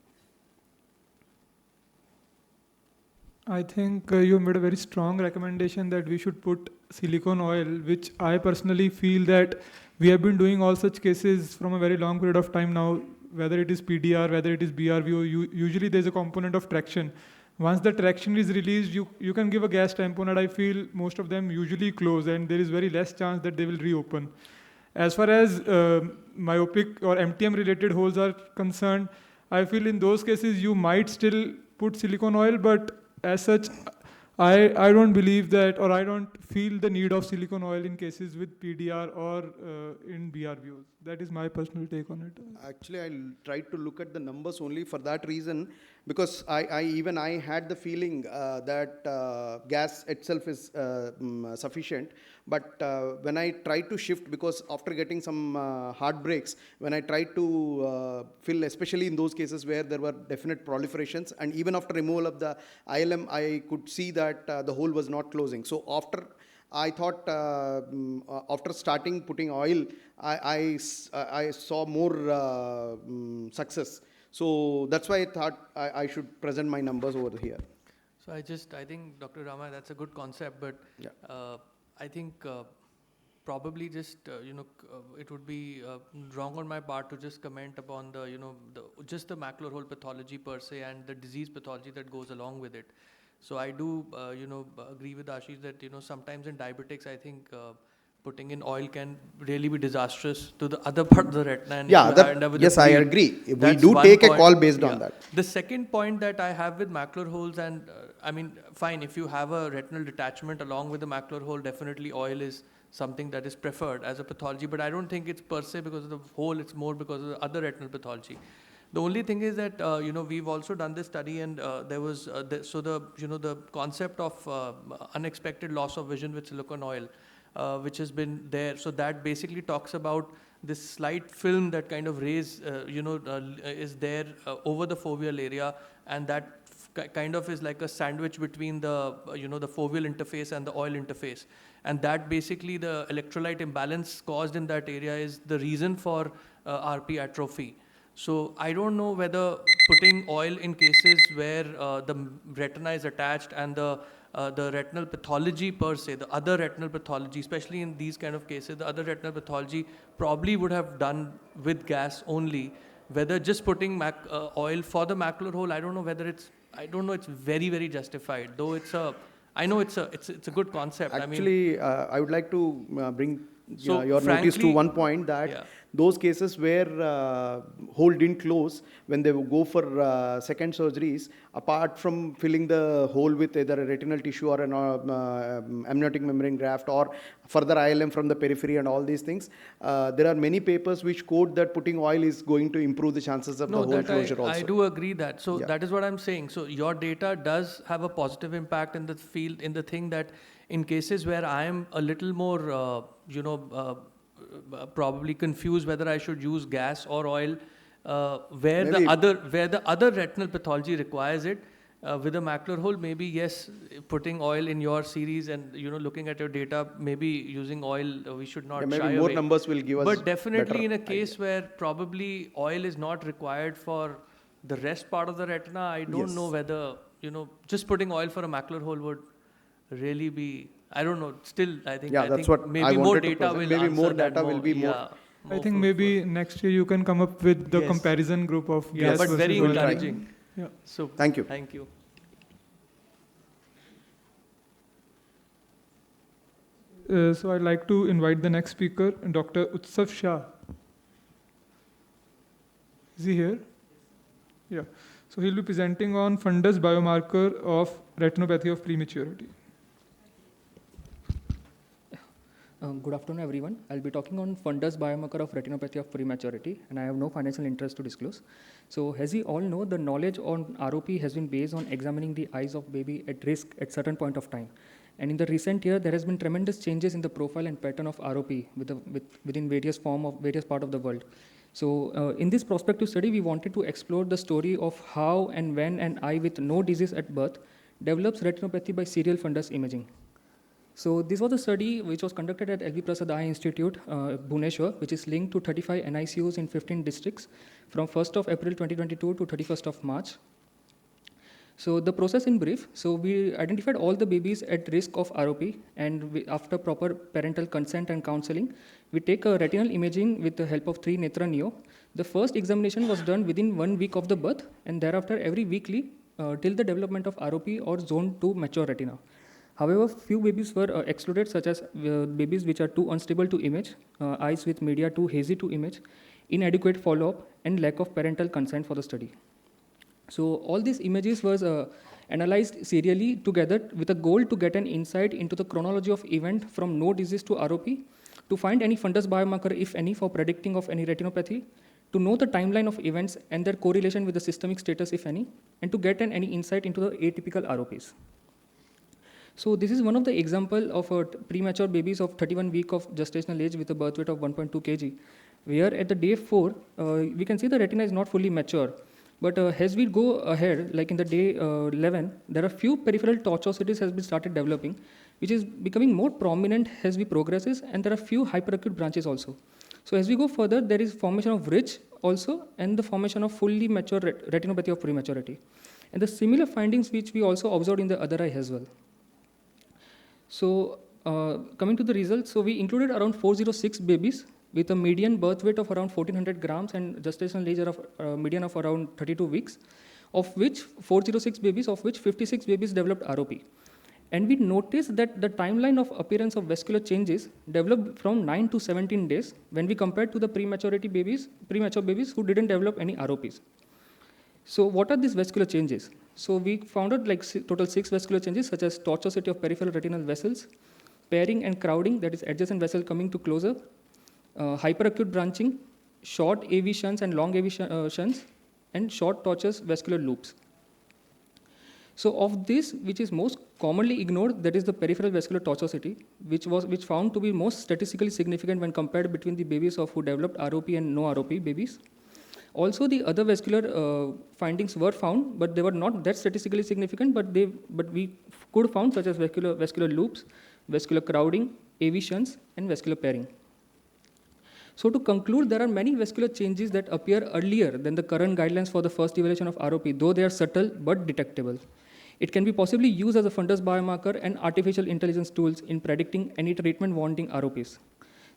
I think you made a very strong recommendation that we should put silicone oil, which I personally feel that we have been doing all such cases from a very long period of time now, whether it is PDR, whether it is BRVO, usually there's a component of traction. Once the traction is released, you can give a gas tamponade. I feel most of them usually close, and there is very less chance that they will reopen. As far as myopic or MTM related holes are concerned, I feel in those cases you might still put silicone oil, but as such, I don't believe that, or I don't feel the need of silicone oil in cases with PDR or in BRVOs. That is my personal take on it. Actually, I tried to look at the numbers only for that reason, because I had the feeling that gas itself is sufficient. But when I tried to shift, because after getting some heartbreaks, when I tried to fill, especially in those cases where there were definite proliferations, and even after removal of the ILM, I could see that the hole was not closing. So after, I thought after starting putting oil, I saw more success. So that's why I thought I should present my numbers over here. So I think, Dr. Rama, that's a good concept, but yeah. I think probably just, it would be wrong on my part to just comment upon just the macular hole pathology per se and the disease pathology that goes along with it. So I do, agree with Ashish that, sometimes in diabetics, I think putting in oil can really be disastrous to the other part of the retina. And yeah, yes, I agree. We do take a call based on that. The second point that I have with macular holes, and I mean, fine, if you have a retinal detachment along with the macular hole, definitely oil is something that is preferred as a pathology, but I don't think it's per se because of the hole, it's more because of the other retinal pathology. The only thing is that, we've also done this study, and there was, the concept of unexpected loss of vision with silicone oil, which has been there. So that basically talks about this slight film that kind of is there over the foveal area, and that kind of is like a sandwich between the, the foveal interface and the oil interface. And that basically the electrolyte imbalance caused in that area is the reason for RP atrophy. So I don't know whether putting oil in cases where the retina is attached and the retinal pathology per se, the other retinal pathology, especially in these kind of cases, the other retinal pathology probably would have done with gas only. Whether just putting oil for the macular hole, I don't know whether it's, it's very, very justified. Though I know it's a good concept. Actually, I would like to bring your notice to one point that those cases where hole didn't close, when they go for second surgeries, apart from filling the hole with either a retinal tissue or an amniotic membrane graft or further ILM from the periphery and all these things, there are many papers which quote that putting oil is going to improve the chances of the hole closure also. I do agree that. So that is what I'm saying. So your data does have a positive impact in the field, in the thing that in cases where I am a little more, probably confused whether I should use gas or oil, where the other retinal pathology requires it, With a macular hole, maybe yes, putting oil in your series and looking at your data, maybe using oil, we should not maybe shy more away. numbers will give us But definitely better in a case idea. where probably oil is not required for the rest part of the retina, I don't know Yes. whether just putting oil for a macular hole would really be. I don't know. Still, I think Yeah, that's what I maybe more wanted to data present. will Maybe answer more that data will be more. Yeah, I more think fruitful. maybe next year you can come up with the Yes. comparison group of Yeah, gas but versus very oil. encouraging. Yeah. So Thank you. Thank you. So I'd like to invite the next speaker, Dr. Utsav Shah. Is he here? Yeah. So he'll be presenting on fundus biomarker of retinopathy of prematurity. Good afternoon, everyone. I'll be talking on fundus biomarker of retinopathy of prematurity, and I have no financial interest to disclose. So, as we all know, the knowledge on ROP has been based on examining the eyes of baby at risk at certain point of time. And in the recent year, there has been tremendous changes in the profile and pattern of ROP within various part of the world. So, in this prospective study, we wanted to explore the story of how and when an eye with no disease at birth develops retinopathy by serial fundus imaging. So this was a study which was conducted at LV Prasad Eye Institute, Bhubaneswar, which is linked to 35 NICUs in 15 districts from 1st of April 2022 to 31st of March. So the process in brief, so we identified all the babies at risk of ROP, and after proper parental consent and counseling, we take a retinal imaging with the help of 3 Netra Neo. The first examination was done within 1 week of the birth, and thereafter every weekly till the development of ROP or zone 2 mature retina. However, few babies were excluded, such as babies which are too unstable to image, eyes with media too hazy to image, inadequate follow-up, and lack of parental consent for the study. So all these images was analyzed serially together with a goal to get an insight into the chronology of event from no disease to ROP, to find any fundus biomarker, if any, for predicting of any retinopathy, to know the timeline of events and their correlation with the systemic status, if any, and to get any insight into the atypical ROPs. So this is one of the example of premature babies of 31 week of gestational age with a birth weight of 1.2 kg, where at the day 4, we can see the retina is not fully mature. But as we go ahead, like in the day 11, there are few peripheral tortuosities has been started developing, which is becoming more prominent as we progresses, and there are few hyperacute branches also. So as we go further, there is formation of ridge also, and the formation of fully mature retinopathy of prematurity. And the similar findings which we also observed in the other eye as well. So coming to the results, so we included around 406 babies with a median birth weight of around 1400 grams and gestational age of median of around 32 weeks, of which 406 babies, of which 56 babies developed ROP. And we noticed that the timeline of appearance of vascular changes developed from 9 to 17 days when we compared to the premature babies who didn't develop any ROPs. So what are these vascular changes? So we found out like total 6 vascular changes, such as tortuosity of peripheral retinal vessels, pairing and crowding, that is adjacent vessel coming to closer, hyperacute branching, short AV shunts and long AV shunts, and short tortuous vascular loops. So of this, which is most commonly ignored, that is the peripheral vascular tortuosity, which found to be most statistically significant when compared between the babies who developed ROP and no ROP babies. Also, the other vascular findings were found, but they were not that statistically significant, but we could found, such as vascular loops, vascular crowding, AV shunts, and vascular pairing. So to conclude, there are many vascular changes that appear earlier than the current guidelines for the first evaluation of ROP, though they are subtle but detectable. It can be possibly used as a fundus biomarker and artificial intelligence tools in predicting any treatment warranting ROPs.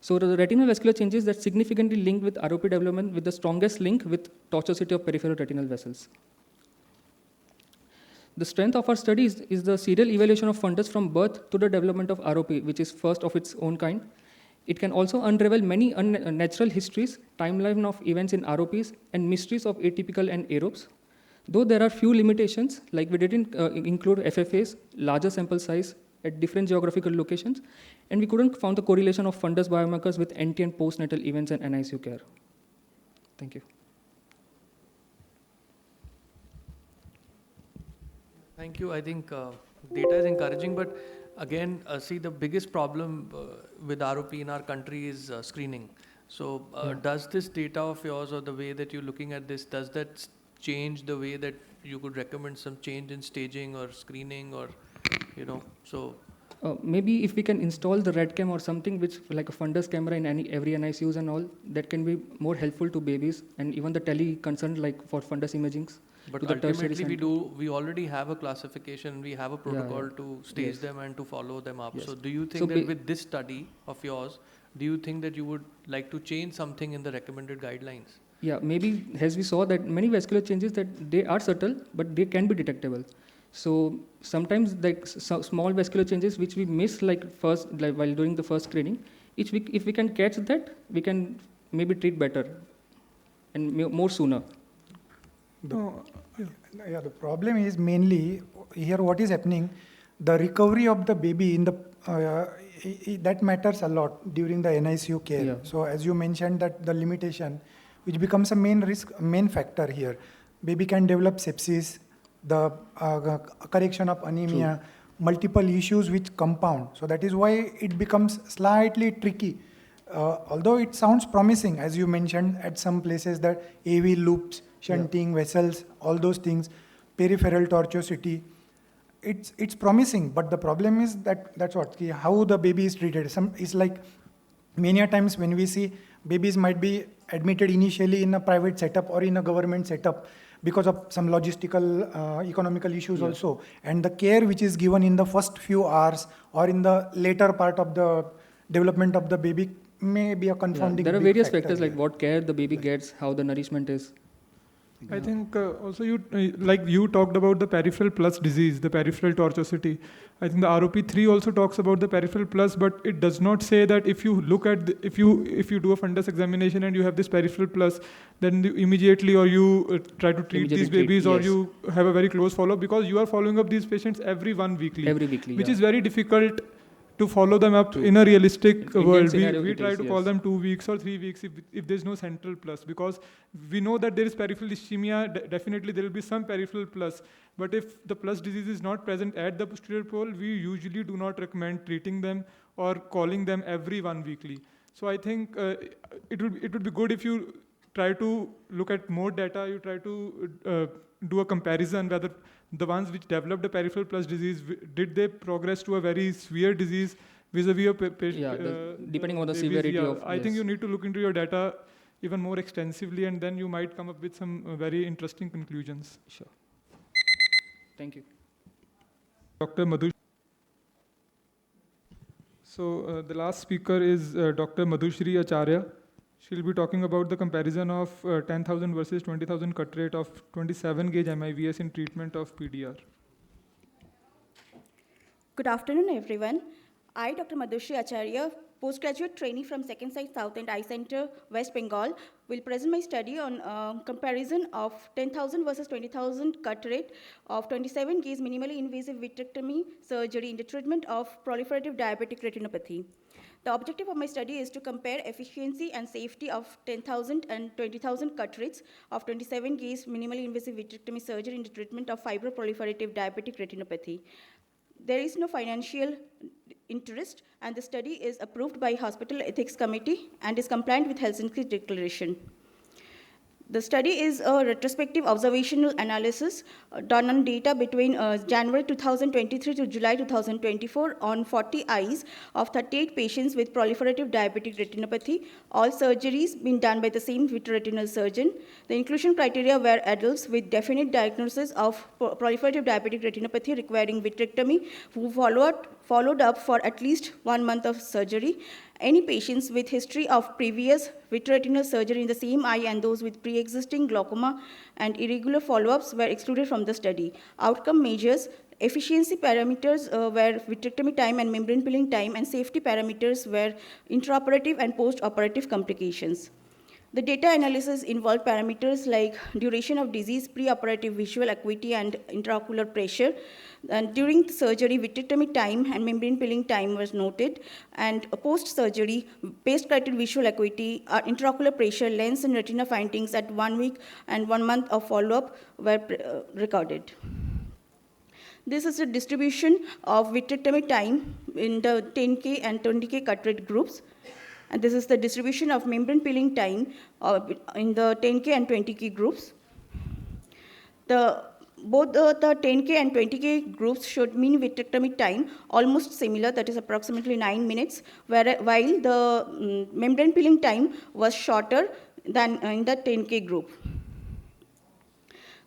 So the retinal vascular changes that significantly link with ROP development, with the strongest link with tortuosity of peripheral retinal vessels. The strength of our study is the serial evaluation of fundus from birth to the development of ROP, which is first of its own kind. It can also unravel many unnatural histories, timeline of events in ROPs, and mysteries of atypical and aerobes. Though there are few limitations, like we didn't include FFAs, larger sample size at different geographical locations, and we couldn't find the correlation of fundus biomarkers with NT and postnatal events and NICU care. Thank you. Thank you. I think data is encouraging, but again, see, the biggest problem with ROP in our country is screening. So does this data of yours, or the way that you're looking at this, does that change the way that you could recommend some change in staging or screening or, so. Maybe if we can install the RedCam or something which like a fundus camera in every NICUs and all, that can be more helpful to babies and even the tele concerned like for fundus imagings. But ultimately we already have a classification, we have a protocol to stage them and to follow them up. Yes. So do you think that with this study of yours, do you think that you would like to change something in the recommended guidelines? Yeah, maybe as we saw that many vascular changes that they are subtle, but they can be detectable. So sometimes like small vascular changes which we miss like while doing the first screening, if we can catch that, we can maybe treat better and more sooner. The problem is mainly here what is happening, the recovery of the baby in the that matters a lot during the NICU care. Yeah. So as you mentioned that the limitation, which becomes a main factor here. Baby can develop sepsis, the correction of anemia, multiple issues which compound. So that is why it becomes slightly tricky. Although it sounds promising, as you mentioned at some places that AV loops, shunting, vessels, all those things, peripheral tortuosity, it's promising, but the problem is that's what, how the baby is treated. It's like many a times when we see babies might be admitted initially in a private setup or in a government setup because of some logistical, economical issues also. And the care which is given in the first few hours or in the later part of the development of the baby may be a confounding. There are various factors like what care the baby gets, how the nourishment is. I think also you talked about the peripheral plus disease, the peripheral tortuosity. I think the ROP3 also talks about the peripheral plus, but it does not say that if you look at if you do a fundus examination and you have this peripheral plus, then immediately or you try to treat these babies or you have a very close follow-up, because you are following up these patients every weekly, which is very difficult to follow them up in a realistic world. We try to call them 2 weeks or 3 weeks if there's no central plus, because we know that there is peripheral ischemia, definitely there will be some peripheral plus, but if the plus disease is not present at the posterior pole, we usually do not recommend treating them or calling them every 1 weekly. So I think it would be good if you try to look at more data, you try to do a comparison whether the ones which developed a peripheral plus disease, did they progress to a very severe disease vis-a-vis a patient? Depending on the severity of. I think you need to look into your data even more extensively, and then you might come up with some very interesting conclusions. Sure. Thank you. Dr. Madhu. So the last speaker is Dr. Madhushri Acharya. She'll be talking about the comparison of 10,000 versus 20,000 cut rate of 27 gauge MIVS in treatment of PDR. Good afternoon, everyone. I, Dr. Madhushri Acharya, postgraduate trainee from Second Sight South and Eye Center, West Bengal, will present my study on comparison of 10,000 versus 20,000 cut rate of 27 gauge minimally invasive vitrectomy surgery in the treatment of proliferative diabetic retinopathy. The objective of my study is to compare efficiency and safety of 10,000 and 20,000 cut rates of 27 gauge minimally invasive vitrectomy surgery in the treatment of fibroproliferative diabetic retinopathy. There is no financial interest, and the study is approved by Hospital Ethics Committee and is compliant with Helsinki Declaration. The study is a retrospective observational analysis done on data between January 2023 to July 2024 on 40 eyes of 38 patients with proliferative diabetic retinopathy. All surgeries being done by the same vitreoretinal surgeon. The inclusion criteria were adults with definite diagnosis of proliferative diabetic retinopathy requiring vitrectomy who followed up for at least 1 month of surgery. Any patients with history of previous vitreoretinal surgery in the same eye and those with pre-existing glaucoma and irregular follow-ups were excluded from the study. Outcome measures, efficiency parameters were vitrectomy time and membrane peeling time, and safety parameters were intraoperative and post-operative complications. The data analysis involved parameters like duration of disease, preoperative visual acuity, and intraocular pressure. And during the surgery, vitrectomy time and membrane peeling time was noted. And post-surgery, base-corrected visual acuity, intraocular pressure, lens and retina findings at 1 week and 1 month of follow-up were recorded. This is a distribution of vitrectomy time in the 10K and 20K cut rate groups. And this is the distribution of membrane peeling time in the 10K and 20K groups. Both the 10K and 20K groups showed mean vitrectomy time almost similar, that is approximately 9 minutes, while the membrane peeling time was shorter than in the 10K group.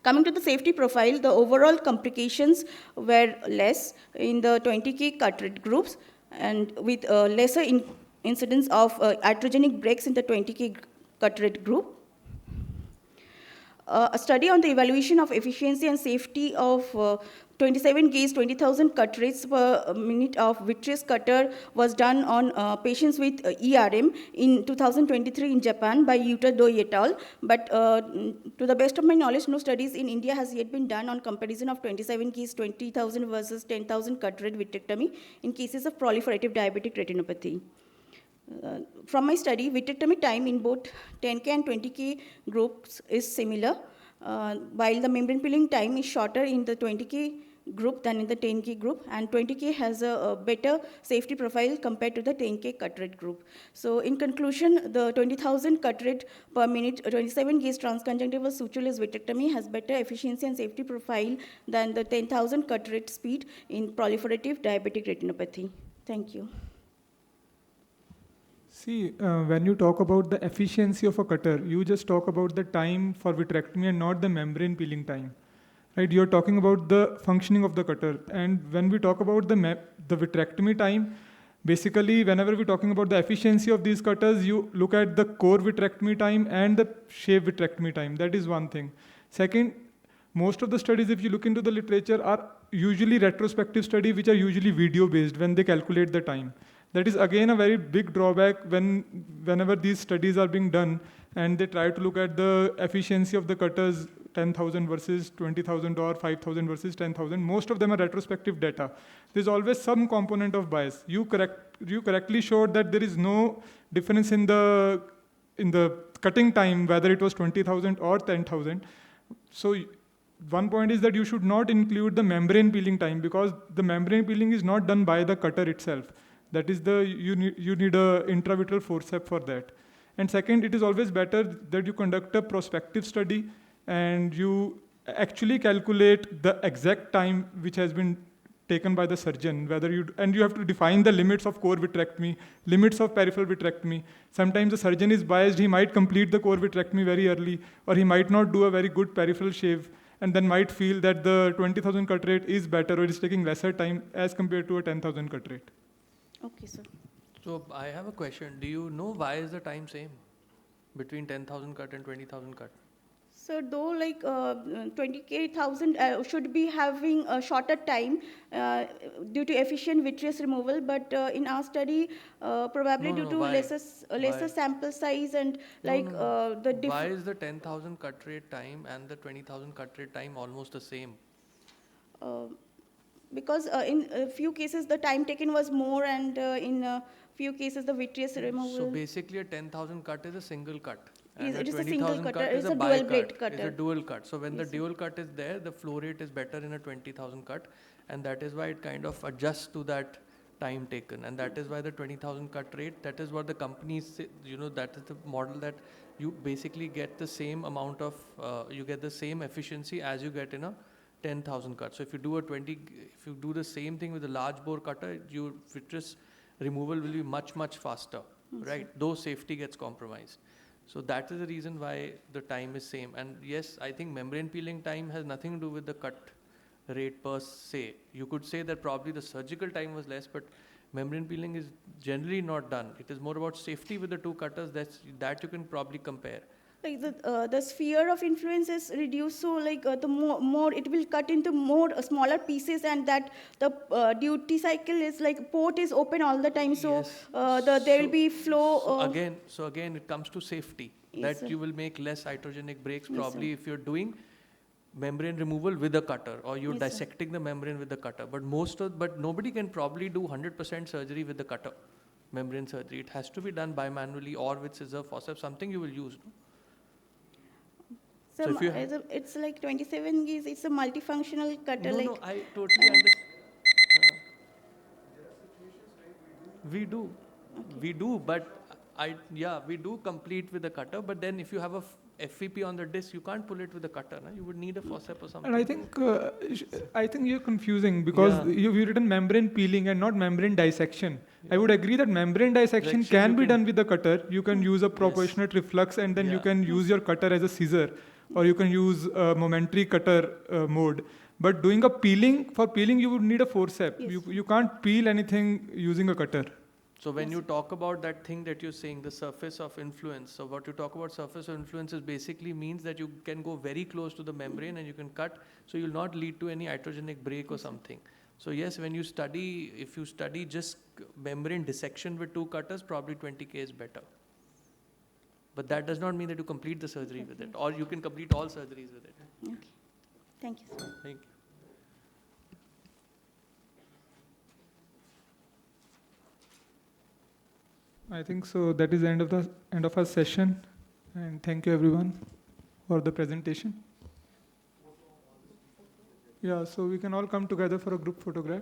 Coming to the safety profile, the overall complications were less in the 20K cut rate groups and with lesser incidence of iatrogenic breaks in the 20K cut rate group. A study on the evaluation of efficiency and safety of 27 gauge 20,000 cut rates per minute of vitreous cutter was done on patients with ERM in 2023 in Japan by Yuta Doi et al. But to the best of my knowledge, no studies in India has yet been done on comparison of 27 gauge 20,000 versus 10,000 cut rate vitrectomy in cases of proliferative diabetic retinopathy. From my study, vitrectomy time in both 10K and 20K groups is similar, while the membrane peeling time is shorter in the 20K group than in the 10K group, and 20K has a better safety profile compared to the 10K cut rate group. So in conclusion, the 20,000 cut rate per minute 27 gauge transconjunctival sutureless vitrectomy has better efficiency and safety profile than the 10,000 cut rate speed in proliferative diabetic retinopathy. Thank you. See, when you talk about the efficiency of a cutter, you just talk about the time for vitrectomy and not the membrane peeling time. Right? You're talking about the functioning of the cutter. And when we talk about the vitrectomy time, basically, whenever we're talking about the efficiency of these cutters, you look at the core vitrectomy time and the shape vitrectomy time. That is one thing. Second, most of the studies, if you look into the literature, are usually retrospective studies, which are usually video-based when they calculate the time. That is again a very big drawback whenever these studies are being done and they try to look at the efficiency of the cutters, 10,000 versus 20,000 or 5,000 versus 10,000. Most of them are retrospective data. There's always some component of bias. You correctly showed that there is no difference in the cutting time, whether it was 20,000 or 10,000. So one point is that you should not include the membrane peeling time because the membrane peeling is not done by the cutter itself. That is you need a intravitreal forceps for that. And second, it is always better that you conduct a prospective study and you actually calculate the exact time which has been taken by the surgeon, and you have to define the limits of core vitrectomy, limits of peripheral vitrectomy. Sometimes the surgeon is biased, he might complete the core vitrectomy very early, or he might not do a very good peripheral shave, and then might feel that the 20,000 cut rate is better or is taking lesser time as compared to a 10,000 cut rate. Okay, sir. So I have a question. Do you know why is the time same between 10,000 cut and 20,000 cut? So though like 20,000 should be having a shorter time due to efficient vitreous removal, but in our study probably due to lesser sample size and why is the 10,000 cut rate time and the 20,000 cut rate time almost the same? Because in a few cases the time taken was more, and in a few cases the vitreous removal. So basically a 10,000 cut is a single cut. And It a is a single 20,000 cutter, cut is it's a a dual bi-cut. blade cutter. It's a dual cut. So when Yes, the dual cut is there, the flow rate is better in a 20,000 cut, and that is why it kind of adjusts to that time taken, and that is why the 20,000 cut rate, that is what the companies say, that is the model that you basically get the same amount of, you get the same efficiency as you get in a 10,000 cut. So if you do if you do the same thing with a large bore cutter, your vitreous removal will be much, much faster, right? Though safety gets compromised. So that is the reason why the time is same. And yes, I think membrane peeling time has nothing to do with the cut rate per se. You could say that probably the surgical time was less, but membrane peeling is generally not done. It is more about safety with the two cutters that you can probably compare. Like the sphere of influence is reduced, so like the more it will cut into more smaller pieces, and that the duty cycle is like port is open all the time, so there will be flow. So again, it comes to safety. Yes, that you will make less iatrogenic breaks Yes, probably sir. if you're doing membrane removal with a cutter, or you're Yes, sir. dissecting the membrane with the cutter. But nobody can probably do 100% surgery with the cutter, membrane surgery. It has to be done bimanually or with scissor, forceps, something you will use. No? So it's like 27 gauge, it's a multifunctional cutter. No, I totally understand. We do, but we do complete with the cutter. But then if you have FVP on the disc, you can't pull it with a cutter. No? You would need a forceps or something. And I think you're confusing because you've written membrane peeling and not membrane dissection. I would agree that membrane dissection can be done with a cutter. You can use a proportionate reflux and then you can use your cutter as a scissor, or you can use a momentary cutter mode. But doing a peeling, for peeling you would need a forceps. You can't peel anything using a cutter. So when you talk about that thing that you're saying, the surface of influence, so what you talk about surface of influence is basically means that you can go very close to the membrane and you can cut, so you'll not lead to any iatrogenic break or something. So yes, when you study, if you study just membrane dissection with 2 cutters, probably 20K is better. But that does not mean that you complete the surgery with it, or you can complete all surgeries with it. Okay. Thank you, sir. Thank you. I think so. That is the end of our session, and thank you everyone for the presentation. Yeah, so we can all come together for a group photograph.